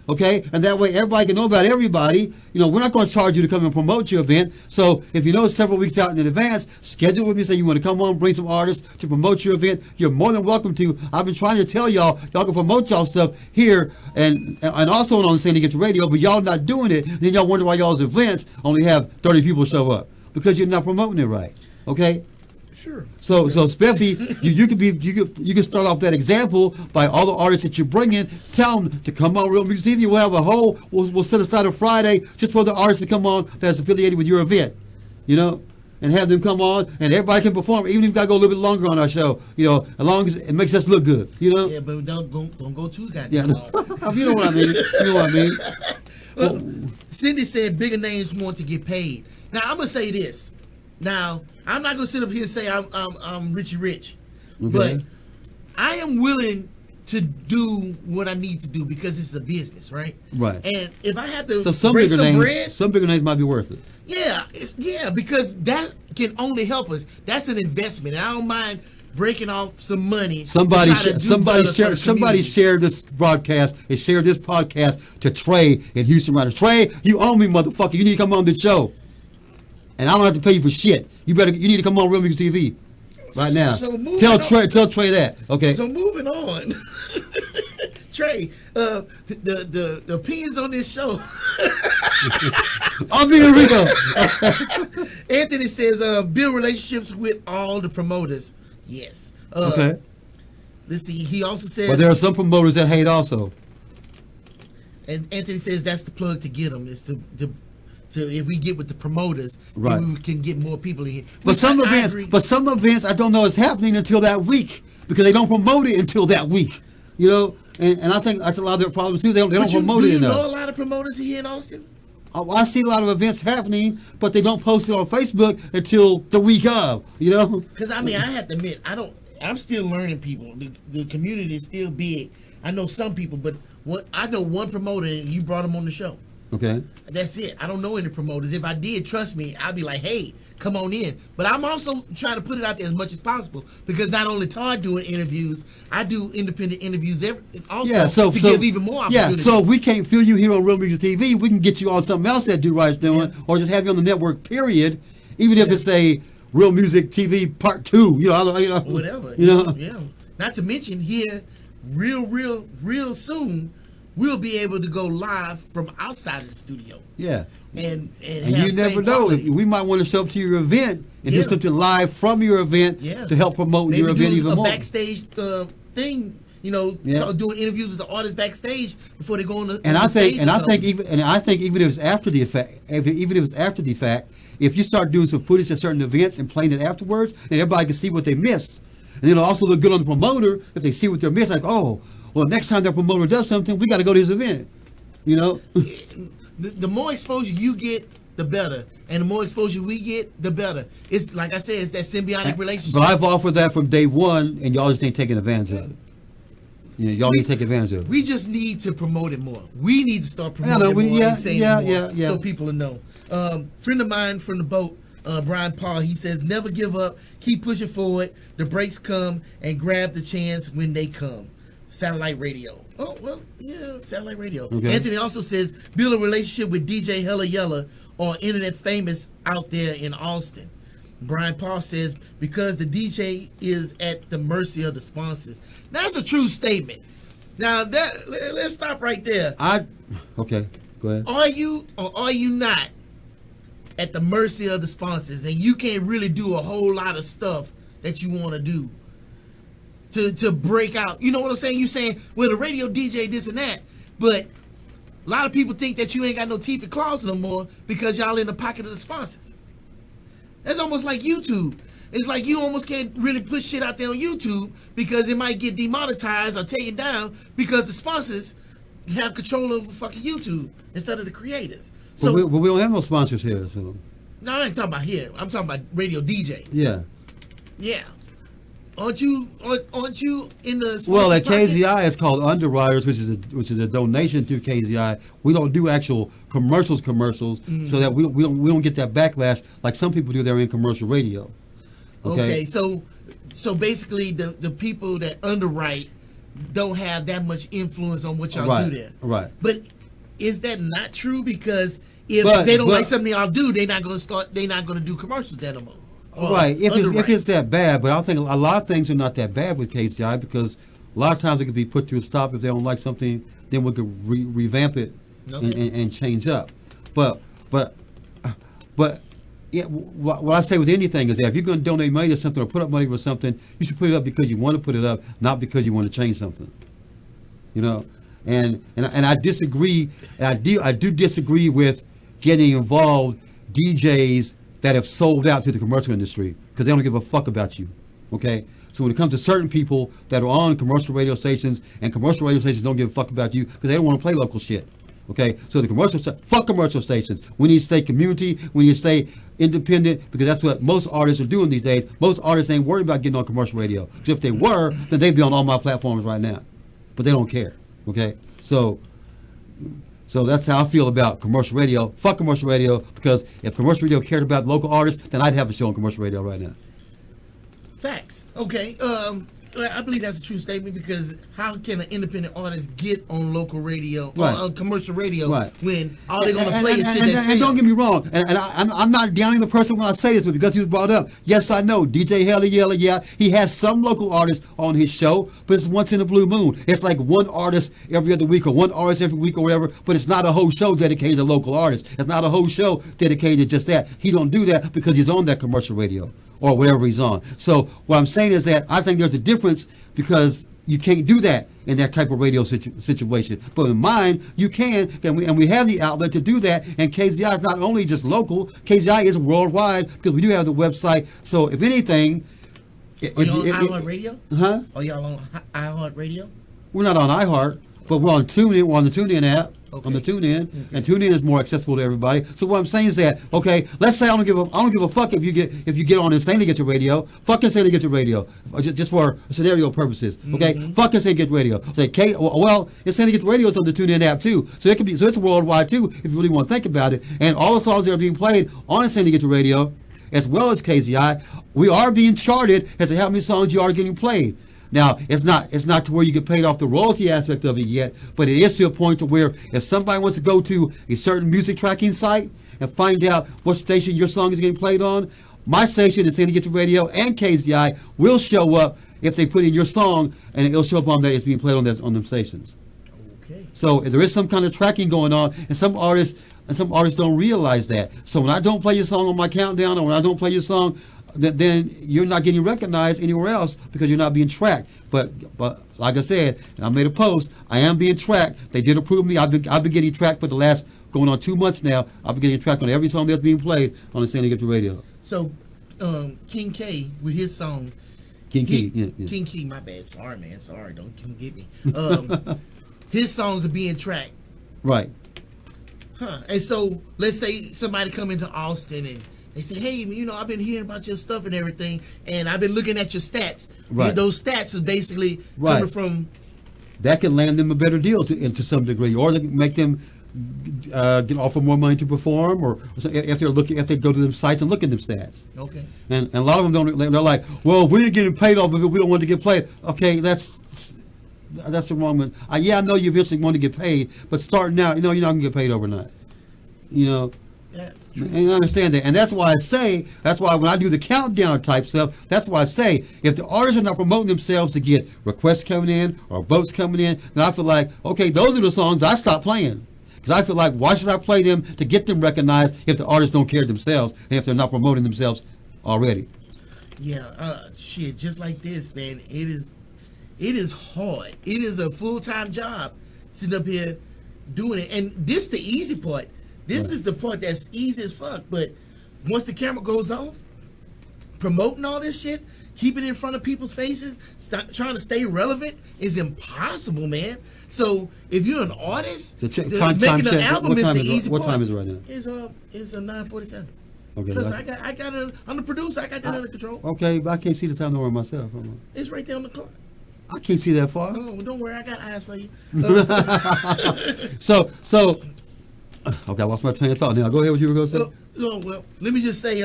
okay, and that way everybody can know about everybody. You know, we're not going to charge you to come and promote your event. So if you know several weeks out in advance, schedule with me, say you want to come on, bring some artists to promote your event. You're more than welcome to. I've been trying to tell y'all can promote y'all stuff here and also on Sandy Get to Radio, but y'all not doing it. Then y'all wonder why y'all's events only have 30 people show up because you're not promoting it right. Okay. Sure. So Spiffy, you can start off that example by all the artists that you bring in. Tell them to come on Real Music TV. We'll have we'll set aside a Friday just for the artists to come on that's affiliated with your event, you know, and have them come on and everybody can perform. Even if you got to go a little bit longer on our show, you know, as long as it makes us look good, you know. Yeah, but don't go too goddamn long. You know what I mean. You know what I mean. Cindy said bigger names want to get paid. Now I'm gonna say this. Now, I'm not going to sit up here and say I'm Richie Rich, but I am willing to do what I need to do because it's a business, right? Right. And if I had to some bigger names might be worth it. Yeah, because that can only help us. That's an investment. And I don't mind breaking off some money. Somebody share this broadcast and share this podcast to Trey in Houston. Right? Trey, you owe me, motherfucker. You need to come on the show. And I don't have to pay you for shit. You need to come on Real Music TV right now. Tell Trey that. Okay. So moving on. Trey, the opinions on this show. I'm being real. Anthony says, build relationships with all the promoters. Yes. Okay. Let's see. He also says, But there are some promoters that hate also. and Anthony says that's the plug to get them is to if we get with the promoters, Right. then we can get more people in here. But some events, I don't know is happening until that week because they don't promote it until that week. You know, and I think that's a lot of their problems too. They don't promote it Do you enough. know a lot of promoters here in Austin? I see a lot of events happening, but they don't post it on Facebook until the week of. You know, Because I have to admit, I'm still learning people. The community is still big. I know some people, but I know one promoter, and you brought him on the show. okay. That's it. I don't know any promoters. If I did, trust me, I'd be like, hey, come on in. But I'm also trying to put it out there as much as possible because not only Todd doing interviews, I do independent interviews also to give even more opportunities. Yeah, so if we can't feel you here on Real Music TV, we can get you on something else that Do Right's doing, or just have you on the network, period, even if it's a Real Music TV Part 2, Whatever. Yeah. Not to mention here, real soon, we'll be able to go live from outside of the studio. Yeah. And And have you never same know. quality. We might want to show up to your event and do Yeah. something live from your event to help promote your event do even a more. backstage thing, doing interviews with the artists backstage before they go on the. And on I the think, stage and or I think something. even if it's after the effect, even if it's after the fact, if you start doing some footage at certain events and playing it afterwards, then everybody can see what they missed, and it'll also look good on the promoter if they see what they're missing. Like, oh, well, next time that promoter does something, we got to go to this event. You know. The more exposure you get, the better, and the more exposure we get, the better. It's like I said, it's that symbiotic relationship. But I've offered that from day one, and y'all just ain't taking advantage of it. Y'all need to take advantage of it. We just need to promote it more. We need to start promoting know, it more and saying it more yeah. so people will know. Friend of mine from the boat, Brian Paul, he says, never give up, keep pushing forward. The breaks come and grab the chance when they come. Satellite radio. Oh, well, yeah, satellite radio. Okay. Anthony also says, build a relationship with DJ Hella Yella or Internet Famous out there in Austin. Brian Paul says, because the DJ is at the mercy of the sponsors. That's a true statement. Now, let's stop right there. Okay, go ahead. Are you or are you not at the mercy of the sponsors, and you can't really do a whole lot of stuff that you want to do to break out? You know what I'm saying? You saying, well, the radio DJ this and that, but a lot of people think that you ain't got no teeth and claws no more because y'all in the pocket of the sponsors. That's almost like YouTube. It's like you almost can't really put shit out there on YouTube because it might get demonetized or taken down because the sponsors have control over fucking YouTube instead of the creators. So But we don't have no sponsors here. So. no, I ain't talking about here. I'm talking about radio DJ. Yeah. Yeah. Aren't you in the sponsor Well, at pocket? KZI, it's called Underwriters, which is a donation through KZI. We don't do actual commercials, so that we don't get that backlash like some people do. They're in commercial radio. Okay, so basically the people that underwrite don't have that much influence on what y'all do there. Right. But is that not true? Because if But- they don't but- like something y'all do, they're not gonna do commercials there no more. Or Right. If underwrite. it's that bad, but I think a lot of things are not that bad with KZI because a lot of times it could be put to a stop if they don't like something. Then we could revamp it and change up. But yeah, what I say with anything is that if you're going to donate money to something or put up money for something, you should put it up because you want to put it up, not because you want to change something. You know, and I disagree. And I do disagree with getting involved DJs that have sold out to the commercial industry because they don't give a fuck about you. Okay. So when it comes to certain people that are on commercial radio stations, and commercial radio stations don't give a fuck about you because they don't want to play local shit. Okay, so fuck commercial stations. We need to stay community. We need to stay independent because that's what most artists are doing these days. Most artists ain't worried about getting on commercial radio. Because if they were, then they'd be on all my platforms right now. But they don't care. Okay, so that's how I feel about commercial radio. Fuck commercial radio because if commercial radio cared about local artists, then I'd have a show on commercial radio right now. Facts. Okay. I believe that's a true statement because how can an independent artist get on local radio or Right. on commercial radio Right. when all they're going to play is shit that and don't get me sells? wrong, I'm not downing the person when I say this, but because he was brought up, yes, I know DJ Hella Yella, yeah, he has some local artists on his show, but it's once in a blue moon. It's like one artist every other week or one artist every week or whatever, but it's not a whole show dedicated to local artists. It's not a whole show dedicated to just that. He don't do that because he's on that commercial radio or whatever he's on. So what I'm saying is that I think there's a difference because you can't do that in that type of radio situation. But in mine, you can, and we have the outlet to do that. And KZI is not only just local, KZI is worldwide because we do have the website. So if anything... Are you on iHeart Radio? Huh? Are y'all on iHeart Radio? We're not on iHeart, but we're on TuneIn. We're on the TuneIn app. Okay. On the TuneIn, and TuneIn is more accessible to everybody. So what I'm saying is that, okay, let's say I don't give a fuck if you get on Insanely Get Your Radio. Fuck Insanely Get Your Radio, just for scenario purposes. Okay, fuck Insanely Get Your Radio. Say, well, Insanely Get Your Radio is on the TuneIn app too, so it can be, so it's worldwide too if you really want to think about it. And all the songs that are being played on Insanely Get Your Radio, as well as KZI, we are being charted as to how many songs you are getting played. Now, it's not to where you get paid off the royalty aspect of it yet, but it is to a point to where if somebody wants to go to a certain music tracking site and find out what station your song is getting played on, my station, Insanely Get Your Radio, and KZI will show up if they put in your song, and it'll show up on that it's being played on them stations. Okay. So there is some kind of tracking going on, and some artists don't realize that. So when I don't play your song on my countdown, or when I don't play your song, then you're not getting recognized anywhere else because you're not being tracked. But like I said, and I made a post, I am being tracked. They did approve me. I've been getting tracked for the last going on 2 months now. I've been getting tracked on every song that's being played on the Insanely Get Your Radio. So, King K with his song. King Key, yeah. King Key, my bad. Sorry, man. Sorry, don't come get me. His songs are being tracked. Right. Huh. And so, let's say somebody come into Austin and they say, hey, I've been hearing about your stuff and everything, and I've been looking at your stats. Right. Those stats are basically Right. coming from... That can land them a better deal to some degree, or they can make them get offer more money to perform, or if they go to them sites and look at them stats. Okay. And a lot of them don't. They're like, well, if we ain't getting paid off of it, we don't want to get played. Okay, that's the wrong one. Yeah, I know you eventually want to get paid, but starting out, you're not gonna get paid overnight. That's And you understand that, and that's why when I do the countdown type stuff, that's why I say if the artists are not promoting themselves to get requests coming in or votes coming in, then I feel like, okay, those are the songs that I stop playing. Because I feel like, why should I play them to get them recognized if the artists don't care themselves and if they're not promoting themselves already? Yeah, shit, just like this, man, it is hard. It is a full-time job sitting up here doing it. And this the easy part. This is the part that's easy as fuck. But once the camera goes off, promoting all this shit, keeping it in front of people's faces, trying to stay relevant is impossible, man. So if you're an artist, making an album is the easy part. What time is it right now? It's 9:47. Okay, Trust me, I got it. I'm the producer. I got that under control. Okay, but I can't see the time nowhere myself. It's right there on the clock. I can't see that far. Oh, don't worry, I got eyes for you. So, okay, I lost my train of thought. Now, go ahead. What you were going to say? Well, let me just say,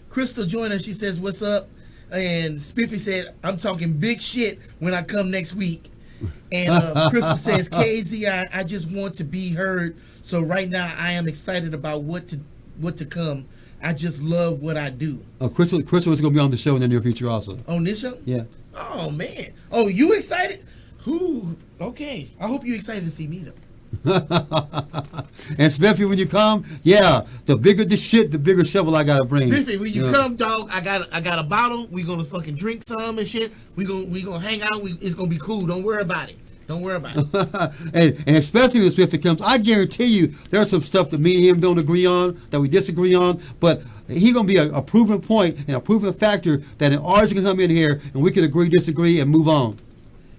Crystal joined us. She says, "What's up?" And Spiffy said, "I'm talking big shit when I come next week." And Crystal says, "KZ, I just want to be heard. So right now, I am excited about what to come. I just love what I do." Crystal is going to be on the show in the near future also. On this show? Yeah. Oh man. Oh, you excited? Who? Okay. I hope you're excited to see me though. And Spiffy, when you come, yeah, the bigger the shit, the bigger shovel I gotta bring. Spiffy, when you come, dog, I got a bottle. We gonna fucking drink some and shit. We gonna hang out. It's gonna be cool. Don't worry about it. Don't worry about it. and especially when Spiffy comes, I guarantee you there's some stuff that me and him don't agree on, that we disagree on, but he's gonna be a proven point and a proven factor that an artist can come in here and we can agree, disagree, and move on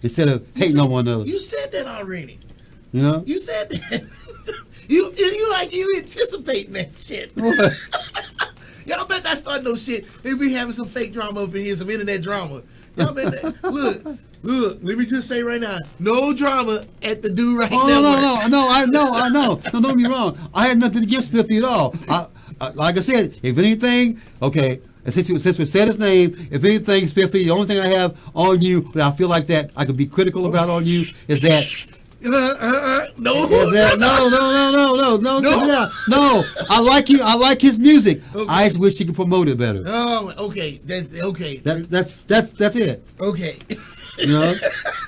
instead of hating on one another. You said that already. You know? You said that. you anticipating that shit. What? Y'all bet not start no shit. They be having some fake drama up in here, some internet drama. Y'all bet that. Look, let me just say right now, no drama at the Do Right Network. I know. No, don't get me wrong. I had nothing against Spiffy at all. Like I said, if anything, okay, And since we said his name, if anything, Spiffy, the only thing I have on you that I feel like that I could be critical about on you is that. No. Is that, no. I like you. I like his music. Okay. I just wish he could promote it better. Oh, okay. That's okay. That's it. Okay. You know.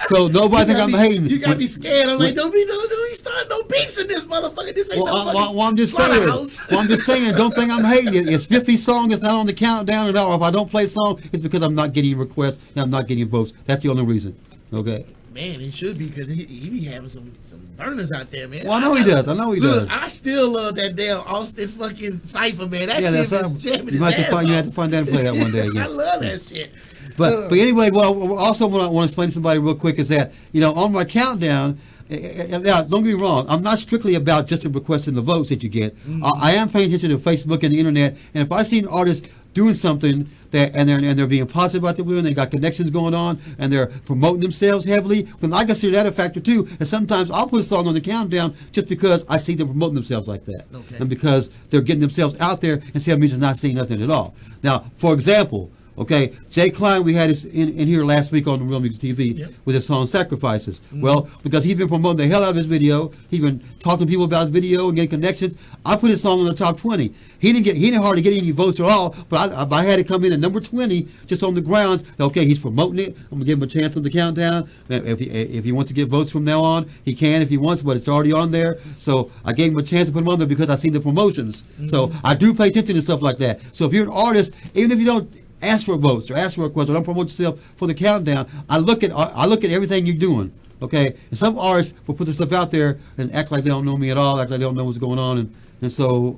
So nobody think I'm hating. You got me scared. I'm like, don't be starting no beefs in this motherfucker. This ain't no fucking I'm just saying. I'm just saying. Don't think I'm hating it. If Spiffy's song is not on the countdown at all, or if I don't play a song, it's because I'm not getting requests and I'm not getting votes. That's the only reason. Okay. Man, it should be because he be having some burners out there, man. Well, I know he does. Look, I still love that damn Austin fucking cipher, man. That shit is jamming his ass. You have to find that and play that one day again. I love that shit. But anyway, also what I want to explain to somebody real quick is that, on my countdown, now, don't get me wrong, I'm not strictly about just requesting the votes that you get. Mm-hmm. I am paying attention to Facebook and the internet, and if I see an artist doing something and they're being positive about doing, they got connections going on, and they're promoting themselves heavily, then I consider that a factor too. And sometimes I'll put a song on the countdown just because I see them promoting themselves like that, and because they're getting themselves out there instead of me just not seeing nothing at all. Now, for example. Okay, Jay Klein, we had this in here last week on the Real Music TV with his song Sacrifices. Mm-hmm. Well, because he's been promoting the hell out of his video, he's been talking to people about his video and getting connections. I put his song in the top 20. He didn't hardly get any votes at all, but I had it come in at number 20 just on the grounds that, okay, he's promoting it. I'm gonna give him a chance on the countdown. If he wants to get votes from now on, he can if he wants, but it's already on there. So I gave him a chance to put him on there because I seen the promotions. Mm-hmm. So I do pay attention to stuff like that. So if you're an artist, even if you don't ask for votes or ask for requests or don't promote yourself for the countdown, I look at everything you're doing. Okay, and some artists will put their stuff out there and act like they don't know me at all, act like they don't know what's going on, and so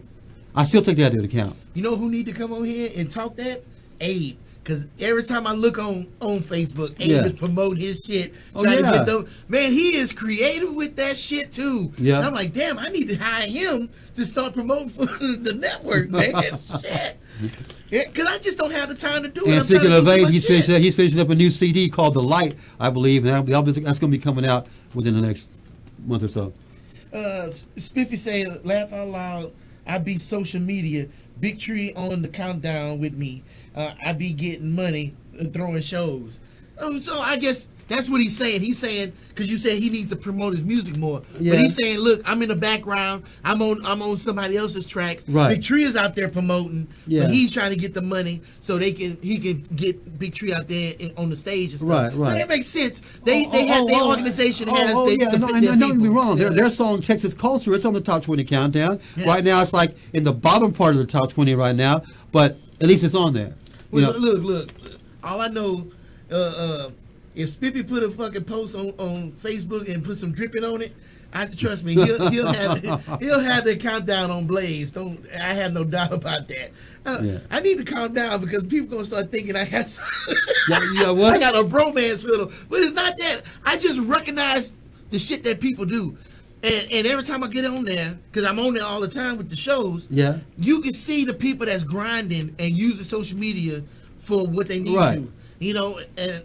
I still take that into account. You know who need to come on here and talk that? Abe. Because every time I look on Facebook, Abe is promoting his shit, trying to get those. Man, he is creative with that shit too. Yeah. And I'm like, damn, I need to hire him to start promoting for the network, man. Shit. Because I just don't have the time to do it. And speaking of Abe, he's finishing up a new CD called The Light, I believe, and that's going to be coming out within the next month or so. Spiffy saying, laugh out loud, I be social media, Big Tree on the countdown with me. I be getting money throwing shows. So I guess that's what he's saying. He's saying, because you said he needs to promote his music more. Yeah. But he's saying, look, I'm in the background. I'm on somebody else's tracks. Right. Big Tree is out there promoting, but he's trying to get the money so he can get Big Tree out there on the stage and stuff. Right. So that makes sense. They have their organization has don't get me wrong. Their song Texas Culture, it's on the top 20 countdown. Yeah. Right now it's like in the bottom part of the top 20 right now, but at least it's on there. Well, look. All I know, if Spiffy put a fucking post on Facebook and put some dripping on it, trust me, he'll have the countdown on blaze. I have no doubt about that. I need to calm down because people gonna start thinking I got I got a bromance with them, but it's not that. I just recognize the shit that people do. And every time I get on there, because I'm on there all the time with the shows, you can see the people that's grinding and using social media for what they need to. And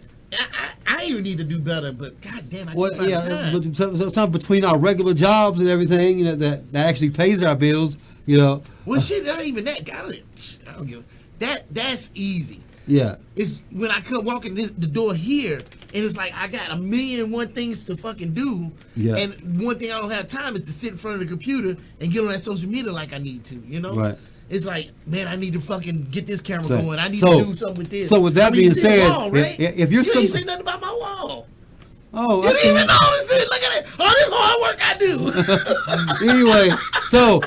I even need to do better, but goddamn, I can't find the time. But something between our regular jobs and everything, that actually pays our bills, Well, shit, not even that. I don't give that's easy. Yeah. It's when I come walking the door here, and it's like I got 1,000,001 things to fucking do. Yeah. And one thing I don't have time is to sit in front of the computer and get on that social media like I need to, Right. It's like, man, I need to fucking get this camera going. I need to do something with this. So with that being said, wall, right? if you're you ain't say nothing about my wall. Oh, you didn't even notice it. Look at it. All this hard work I do. Anyway, so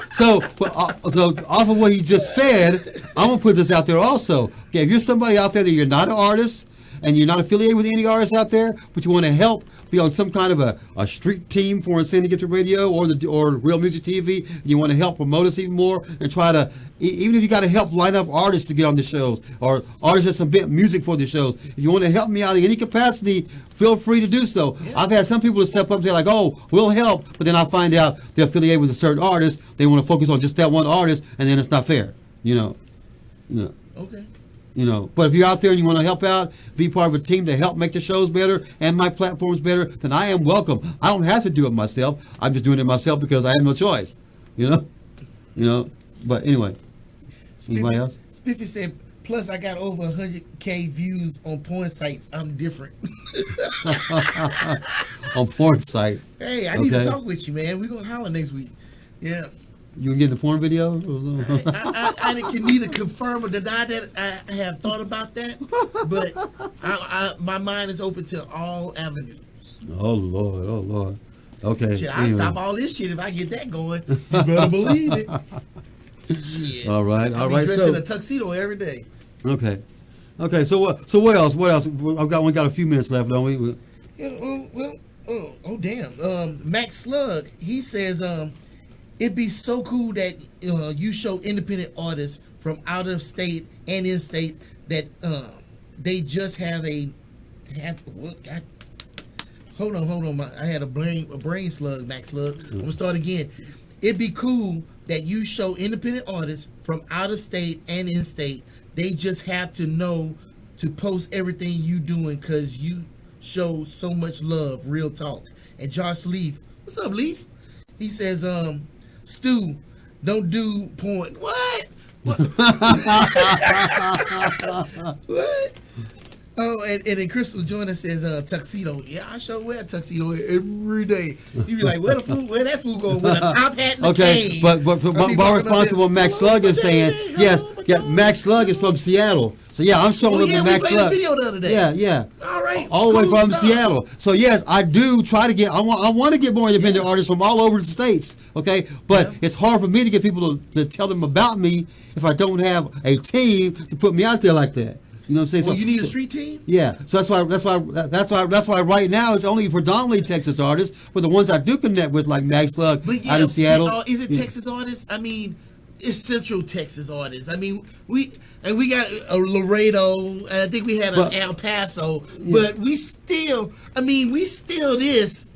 off of what he just said, I'm gonna put this out there also. Okay, if you're somebody out there that you're not an artist and you're not affiliated with any artists out there, but you want to help be on some kind of a street team for Insanity Gifted Radio or Real Music TV, and you want to help promote us even more and try to, even if you got to help line up artists to get on the shows or artists that submit music for the shows, if you want to help me out in any capacity, feel free to do so. Yeah. I've had some people to step up and say like, oh, we'll help, but then I find out they're affiliated with a certain artist, they want to focus on just that one artist, and then it's not fair, Okay. But if you're out there and you want to help out, be part of a team to help make the shows better and my platforms better, then I am welcome. I don't have to do it myself. I'm just doing it myself because I have no choice. But anyway, anybody else? Spiffy said, Plus, I got over 100K views on porn sites. I'm different. On porn sites. Hey, I need to talk with you, man. We're going to holler next week. Yeah. You can get the porn video? I can neither confirm or deny that I have thought about that, but my mind is open to all avenues. Oh, Lord. Okay. Shit, I'll stop all this shit if I get that going. You better believe it. Shit. All right. I be dressed in a tuxedo every day. Okay. So what else? I've got a few minutes left, don't we? Yeah, oh damn. Max Slug, he says it'd be so cool that you show independent artists from out of state and in state that they just have what? God, hold on. I had a brain slug, Max Slug. I'm gonna start again. It'd be cool that you show independent artists from out of state and in state. They just have to know to post everything you doing because you show so much love. Real talk. And Josh Leaf, what's up, Leaf? He says, Stu, don't do porn. What? What? Oh, and then Crystal Joyner says tuxedo. Yeah, I sure wear a tuxedo every day. You be like, where that fool going with a top hat and a cane? but my responsible Max Slug is saying, Max Slug is from Seattle. So yeah, I'm showing up with Max Slug. We played a video the other day. Yeah. All right. All the way from Seattle. So yes, I do try to get. I want to get more independent artists from all over the states. Okay, but it's hard for me to get people to tell them about me if I don't have a team to put me out there like that. You know what I'm saying? Well, you need a street team. Yeah, so that's why right now it's only predominantly Texas artists. But the ones I do connect with, like Max Slug out in Seattle, is it Texas artists? I mean, it's Central Texas artists. I mean, we got a Laredo, and I think we had an El Paso, but we still this.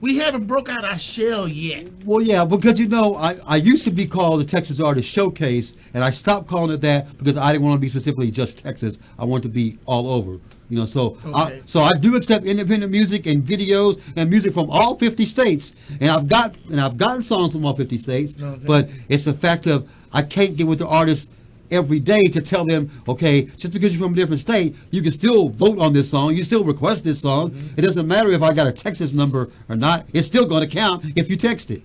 We haven't broke out our shell yet. Well, yeah, because I used to be called the Texas Artist Showcase, and I stopped calling it that because I didn't want to be specifically just Texas. I want to be all over. So I do accept independent music and videos and music from all 50 states, and I've gotten songs from all 50 states. Okay. But it's the fact of I can't get with the artists every day to tell them, okay, just because you're from a different state, you can still vote on this song, you still request this song. Mm-hmm. It doesn't matter if I got a Texas number or not, it's still going to count if you text it,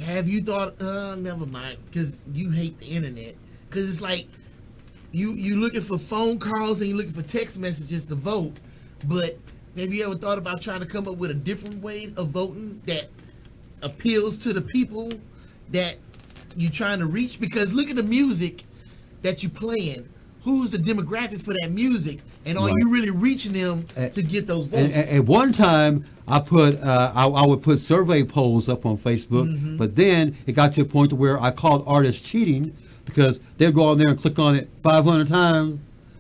Have you thought, never mind, because you hate the internet, because it's like, you looking for phone calls and you're looking for text messages to vote, but have you ever thought about trying to come up with a different way of voting that appeals to the people that you trying to reach? Because look at the music that you playing. Who's the demographic for that music, and are you really reaching them to get those votes? At one time, I would put survey polls up on Facebook, but then it got to a point to where I called artists cheating because they'd go on there and click on it 500 times,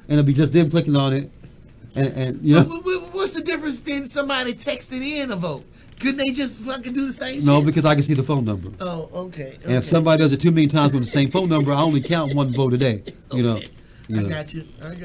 and it'd be just them clicking on it, and What's the difference in somebody texting in a vote? Couldn't they just fucking do the same shit? No, because I can see the phone number. Oh, okay. And if somebody does it too many times with the same phone number, I only count one vote a day. I got you. And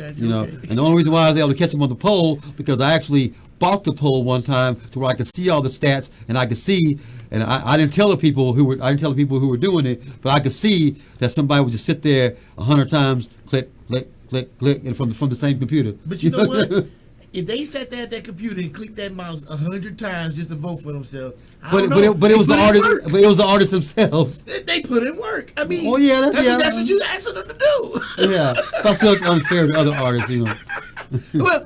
the only reason why I was able to catch them on the poll because I actually bought the poll one time to where I could see all the stats and I could see, and I didn't tell the people who were doing it, but I could see that somebody would just sit there 100 times, click, and from the same computer. But you know what? If they sat there at that computer and clicked that mouse 100 times just to vote for themselves, but it was the artist. But it was the artists themselves. They put in work. I mean, that's what you asking them to do. Yeah, I feel it's unfair to other artists, Well,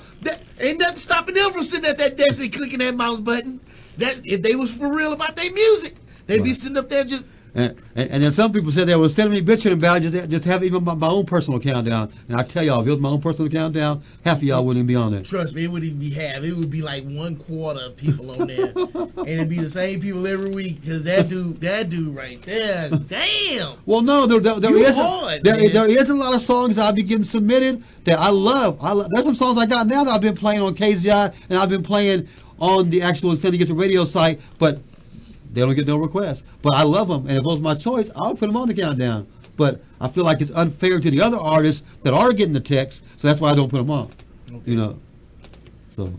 ain't nothing stopping them from sitting at that desk and clicking that mouse button. That if they was for real about their music, they'd be sitting up there just. And then some people said they were sending me bitching about it, just have even my own personal countdown. And I tell y'all, if it was my own personal countdown, half of y'all wouldn't even be on there. Trust me, it wouldn't even be half. It would be like 1/4 of people on there, and it'd be the same people every week. Because that dude right there, damn. Well, no, there is a lot of songs I've been getting submitted that I love. There's some songs I got now that I've been playing on KZI, and I've been playing on the actual Sending It to Radio site, but they don't get no requests. But I love them, and if it was my choice, I would put them on the countdown. But I feel like it's unfair to the other artists that are getting the text, so that's why I don't put them on. Okay. So,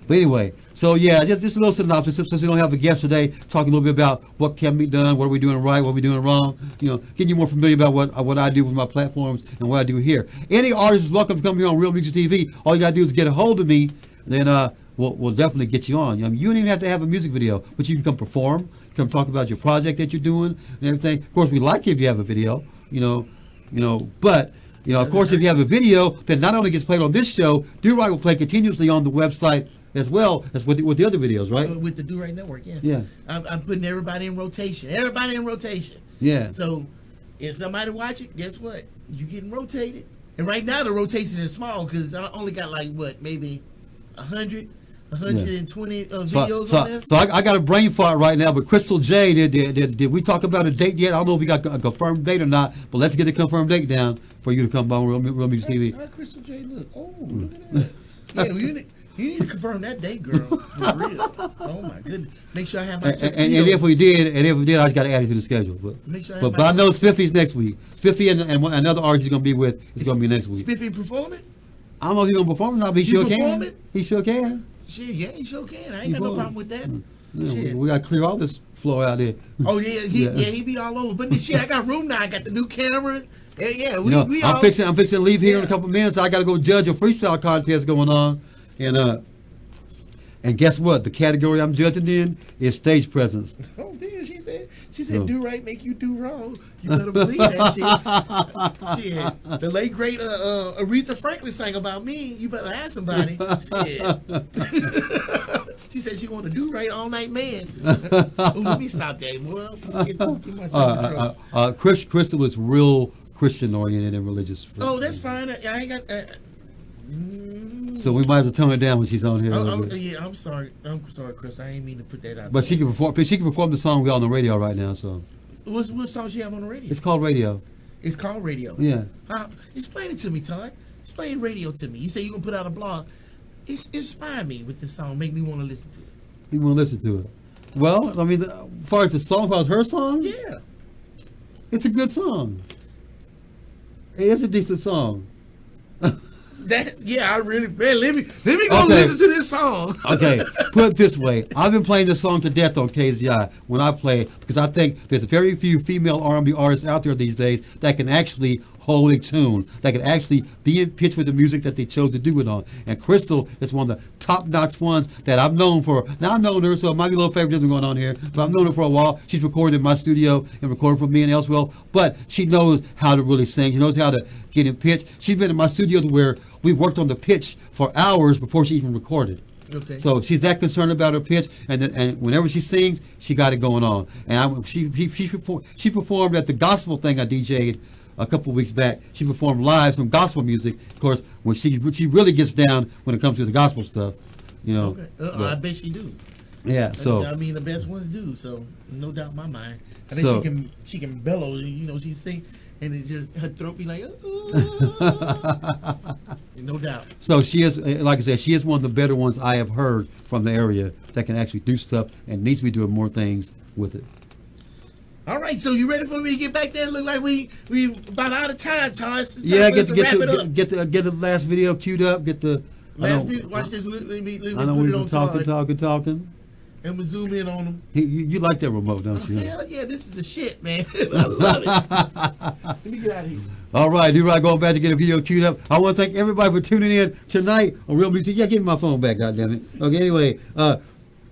but anyway, So yeah, just a little synopsis since we don't have a guest today. Talking a little bit about what can be done, what are we doing right, what are we doing wrong. Getting you more familiar about what I do with my platforms and what I do here. Any artist is welcome to come here on Real Music TV. All you gotta do is get a hold of me, and then we'll definitely get you on. You don't even have to have a music video, but you can come perform, come talk about your project that you're doing and everything. Of course, we like it if you have a video. But. Of course, if you have a video, then not only gets played on this show, Do Right will play continuously on the website as well as with the other videos, right? With the Do Right Network, yeah. Yeah. I'm putting everybody in rotation. Yeah. So if somebody watch it, guess what? You getting rotated. And right now the rotation is small because I only got maybe 100, 120 videos on there. So I got a brain fart right now, but Crystal J, did we talk about a date yet? I don't know if we got a confirmed date or not, but let's get a confirmed date down for you to come on Real Music TV. How Crystal J look? Oh, look at that. Yeah, well, you need to confirm that date, girl. For real. Oh my goodness. Make sure I have my tuxedo. And if we did, I just got to add it to the schedule. But make sure but I know Spiffy's next week. Spiffy and another artist he's going to be with is going to be next week. Spiffy performing? I don't know if he's going to perform or not, but he sure can. He sure can. Shit, yeah, he sure can. I ain't got no problem with that. Yeah, we got to clear all this floor out there. Oh yeah, he be all over. But shit, I got room now. I got the new camera. Yeah, I'm fixing to leave here in a couple minutes. I got to go judge a freestyle contest going on, and guess what? The category I'm judging in is stage presence. Oh damn, she said do right make you do wrong. You better believe that shit. Shit. The late great Aretha Franklin sang about me. You better ask somebody. Shit. She said she want to do right all night, man. Ooh, let me stop that. Well, get myself in trouble. Crystal is real Christian oriented and religious. Oh, that's fine. I ain't got. So we might have to tone it down when she's on here. I'm sorry. I'm sorry, Chris. I ain't mean to put that out. But she can perform. She can perform the song we got on the radio right now. So. What song she have on the radio? It's called Radio. It's called Radio. Yeah. Explain it to me, Todd. Explain radio to me. You say you gonna put out a blog. Inspire me with this song. Make me want to listen to it. You want to listen to it? Well, I mean, as far as the song, as far as her song, yeah, it's a good song. It's a decent song. I really, man, let me go listen to this song. Okay, put it this way. I've been playing this song to death on KZI when I play it because I think there's very few female R&B artists out there these days that can actually hold a tune, that can actually be in pitch with the music that they chose to do it on. And Crystal is one of the top-notch ones that I've known for. Now I've known her, so it might be a little favoritism going on here, but I've known her for a while. She's recorded in my studio and recorded for me and elsewhere, but she knows how to really sing. She knows how to get in pitch. She's been in my studio to where we worked on the pitch for hours before she even recorded. Okay. So she's that concerned about her pitch, and whenever she sings, she got it going on. And she performed at the gospel thing I DJ'd a couple of weeks back. She performed live some gospel music. Of course, when she really gets down when it comes to the gospel stuff, Okay. I bet she do. Yeah. So I mean, the best ones do. So no doubt in my mind. I think she can bellow. She sing, and it just her throat be like, no doubt. So she is, like I said, she is one of the better ones I have heard from the area that can actually do stuff and needs to be doing more things with it. All right, so you ready for me to get back there? Look like we about out of time, Todd. Yeah, get the last video queued up. Get the last video. Watch this. Let me put we've it on been talking. And we zoom in on them. You like that remote, don't you? Hell yeah, this is the shit, man. I love it. Let me get out of here. All right, D-Rod going back to get a video queued up. I want to thank everybody for tuning in tonight on Real Music. Yeah, give me my phone back, goddammit. Okay, anyway,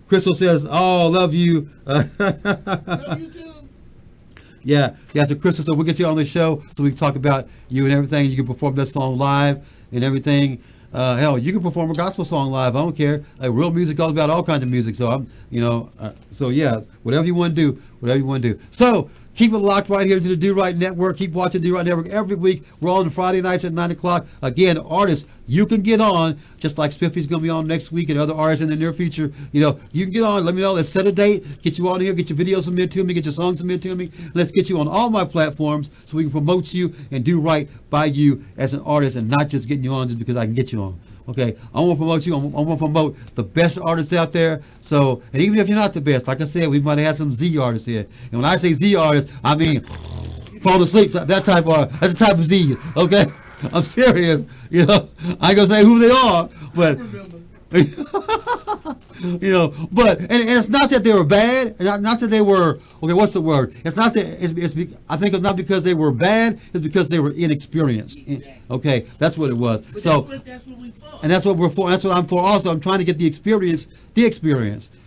Crystal says, love you. Love you too. Yeah, so Crystal, so we'll get you on the show so we can talk about you and everything. You can perform that song live and everything. Hell, you can perform a gospel song live. I don't care. Real music, all about all kinds of music. So so yeah, whatever you want to do. So keep it locked right here to the Do Right Network. Keep watching Do Right Network every week. We're on Friday nights at 9 o'clock. Again, artists, you can get on, just like Spiffy's going to be on next week and other artists in the near future. You can get on. Let me know. Let's set a date. Get you on here. Get your videos submitted to me. Get your songs submitted to me. Let's get you on all my platforms so we can promote you and do right by you as an artist and not just getting you on just because I can get you on. Okay, I want to promote you. I want to promote the best artists out there. So, and even if you're not the best, like I said, we might have had some Z artists here. And when I say Z artists, I mean fall asleep. That type of that's the type of Z. Okay, I'm serious. I ain't gonna say who they are, but You know, but and it's not that they were bad, not that they were okay. What's the word? It's not that I think it's not because they were bad. It's because they were inexperienced. Okay, that's what it was. But so that's what we for. and that's what we're for. That's what I'm for. Also, I'm trying to get the experience.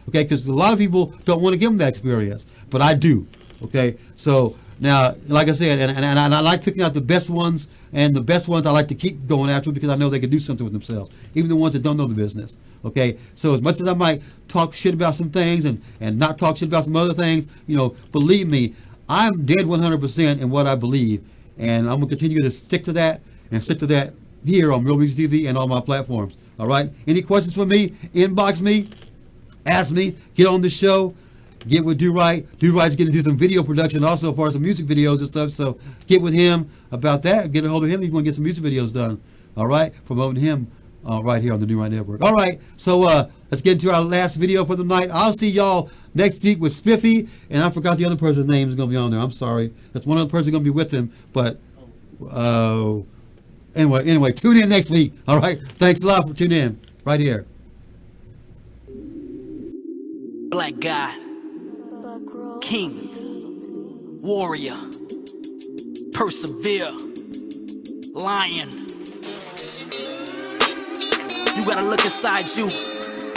Okay, because a lot of people don't want to give them that experience, but I do. Okay, so now, like I said, and I like picking out the best ones, and the best ones I like to keep going after because I know they can do something with themselves, even the ones that don't know the business. Okay, so as much as I might talk shit about some things and not talk shit about some other things, you know, believe me, I'm dead 100% in what I believe, and I'm gonna continue to stick to that here on Real Music TV and all my platforms. All right. Any questions for me? Inbox me, ask me, get on the show. Get with Do Right. Do Right's going to do some video production also for some music videos and stuff. So get with him about that. Get a hold of him if you want to get some music videos done. All right. Promoting him right here on the Do Right Network. All right. So let's get into our last video for the night. I'll see y'all next week with Spiffy. And I forgot the other person's name is going to be on there. I'm sorry. That's one other person going to be with him. But anyway, tune in next week. All right. Thanks a lot for tuning in right here. Black guy. King, warrior, persevere, lion. You gotta look inside you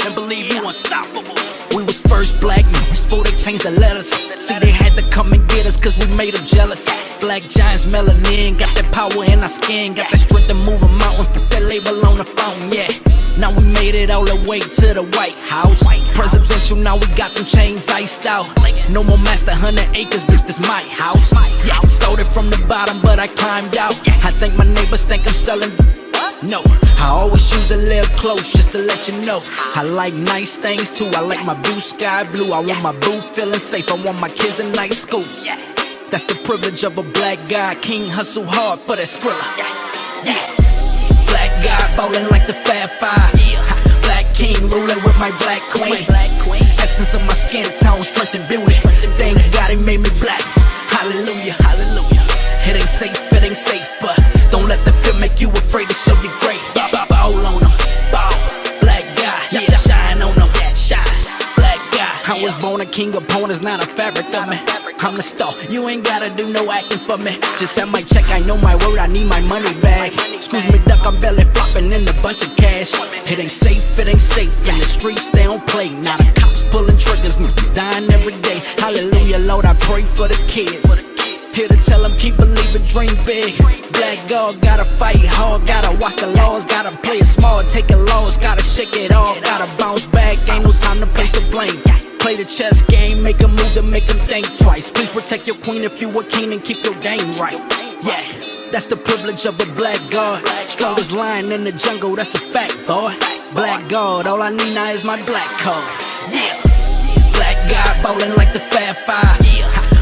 and believe you unstoppable. We was first black before they changed the letters. See, they had to come and get us cause we made them jealous. Black giants, melanin, got that power in our skin, got that strength to move a mountain, put that label on the phone, yeah. Now we made it all the way to the White House. Presidential, now we got them chains iced out. No more master, 100 acres, bitch, this my house. Yeah, started from the bottom, but I climbed out. I think my neighbors think I'm selling. No, I always choose to live close, just to let you know. I like nice things too, I like my blue sky blue. I want my boo feeling safe, I want my kids in nice schools. That's the privilege of a black guy. King hustle hard for that Skrilla. Yeah. Black guy ballin' like the Fab Five. Black king ruling with my black queen. Essence of my skin tone, strength and beauty. Thank God he made me black. Hallelujah, hallelujah. It ain't safe, but don't let the fear make you afraid to show your great. Ball on them, ball. Black guy, shine on them, shine. Black guy. I was born a king of ponies, not a fabric of me. I'm the star, you ain't gotta do no acting for me. Just have my check, I know my word, I need my money back. Excuse me, duck, I'm belly flopping in a bunch of cash. It ain't safe, in the streets they don't play. Now the cops pulling triggers, niggas dying every day. Hallelujah, Lord, I pray for the kids. Here to tell them keep believing, dream big. Black God, gotta fight hard, gotta watch the laws, gotta play it smart, take a loss, gotta shake it off, gotta bounce back, ain't no time to place the blame. Play the chess game, make a move to make them think twice. Please protect your queen if you a king and keep your game right. Yeah, that's the privilege of a black god. Strongest lion in the jungle, that's a fact, boy. Black God, all I need now is my black card. Yeah, black guy ballin' like the Fab Five.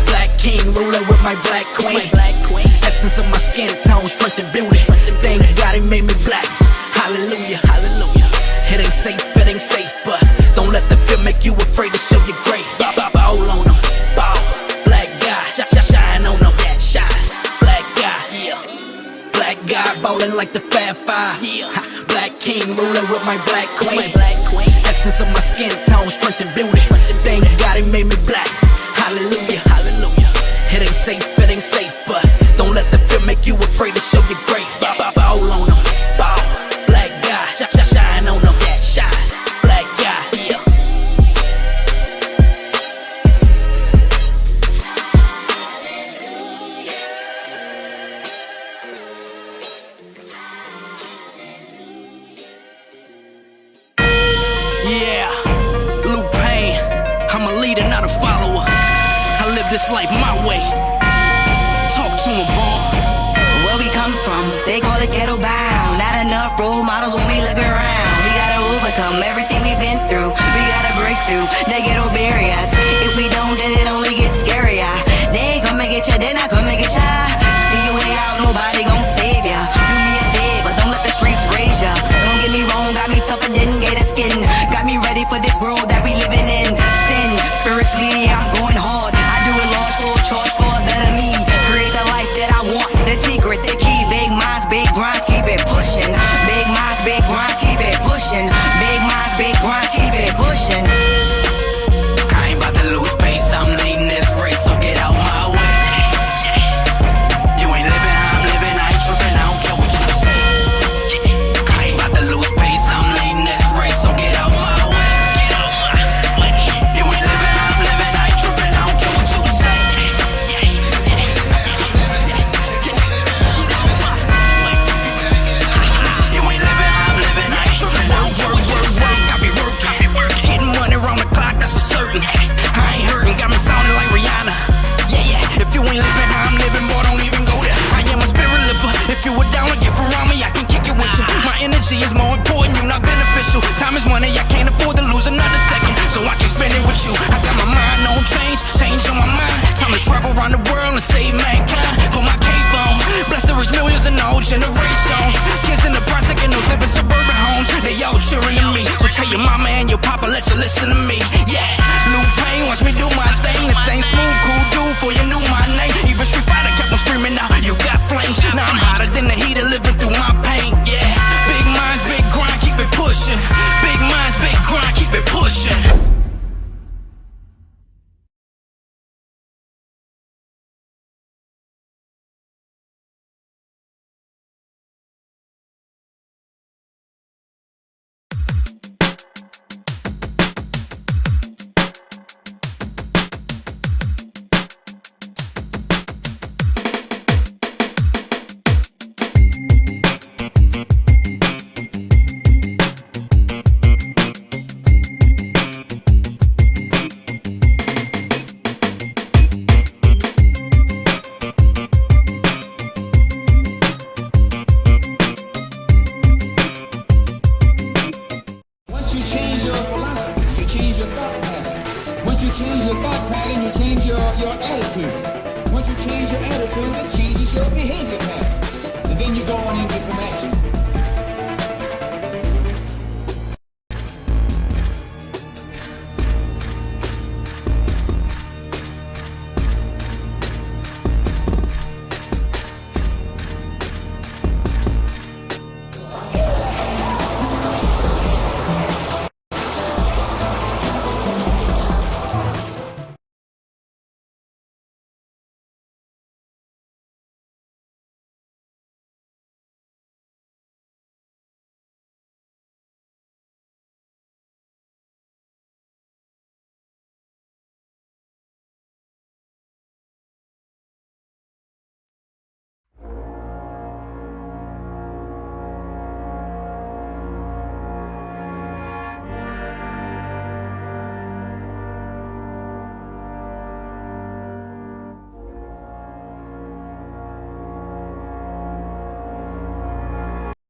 Black king ruling with my black queen. Essence of my skin tone, strength and beauty. Thank God he made me black. Hallelujah, hallelujah. It ain't safe, but don't let the fear make you afraid to show your great. Ball on them, ball. Black guy, shine on them, shine. Black guy, yeah. Black guy ballin' like the Fab Five. Black king ruling with my black queen. Essence of my skin tone, strength and beauty. Thank God he made me black. Hallelujah, hallelujah. It ain't safe, but don't let the fear make you afraid to show your great. Ball on them, ball. Black guy, shine on them, shine. Black guy, yeah. Yeah, Luke Payne, I'm a leader, not a follower. I live this life my way. Talk to him, Vaughn. Where we come from, they call it ghetto bound. Not enough role models when we look around. We gotta overcome everything we've been through. We gotta break through the ghetto barriers. If we don't, then it only gets scarier. They ain't come and get ya, then I come and get ya. See your way out, nobody gon' save ya. Do me a favor, don't let the streets raise ya. Don't get me wrong, got me tougher than gator skin. Got me ready for this world that we living in. Sin, spiritually, I'm going hard. I do it large for a charge for a better me. Create the life that I want, the secret, the key. Big minds, big grinds, keep it pushing. Big minds, big grinds, keep it pushing. Big minds, big grinds, keep it pushing. generation. Kids in the project and those living suburban homes, they all cheering to me. So tell your mama and your papa, let you listen to me. Yeah, Lil Pain, watch me do my thing. The same smooth, cool dude for you knew my name. Even Street Fighter kept on screaming out, you got flames. Now I'm hotter than the heater living through my pain. Yeah, big minds, big grind, keep it pushing. Big minds, big grind, keep it pushing. Once you change your philosophy, you change your thought pattern. Once you change your thought pattern, you change your attitude. Once you change your attitude, it changes your behavior pattern. And then you go on and get some action.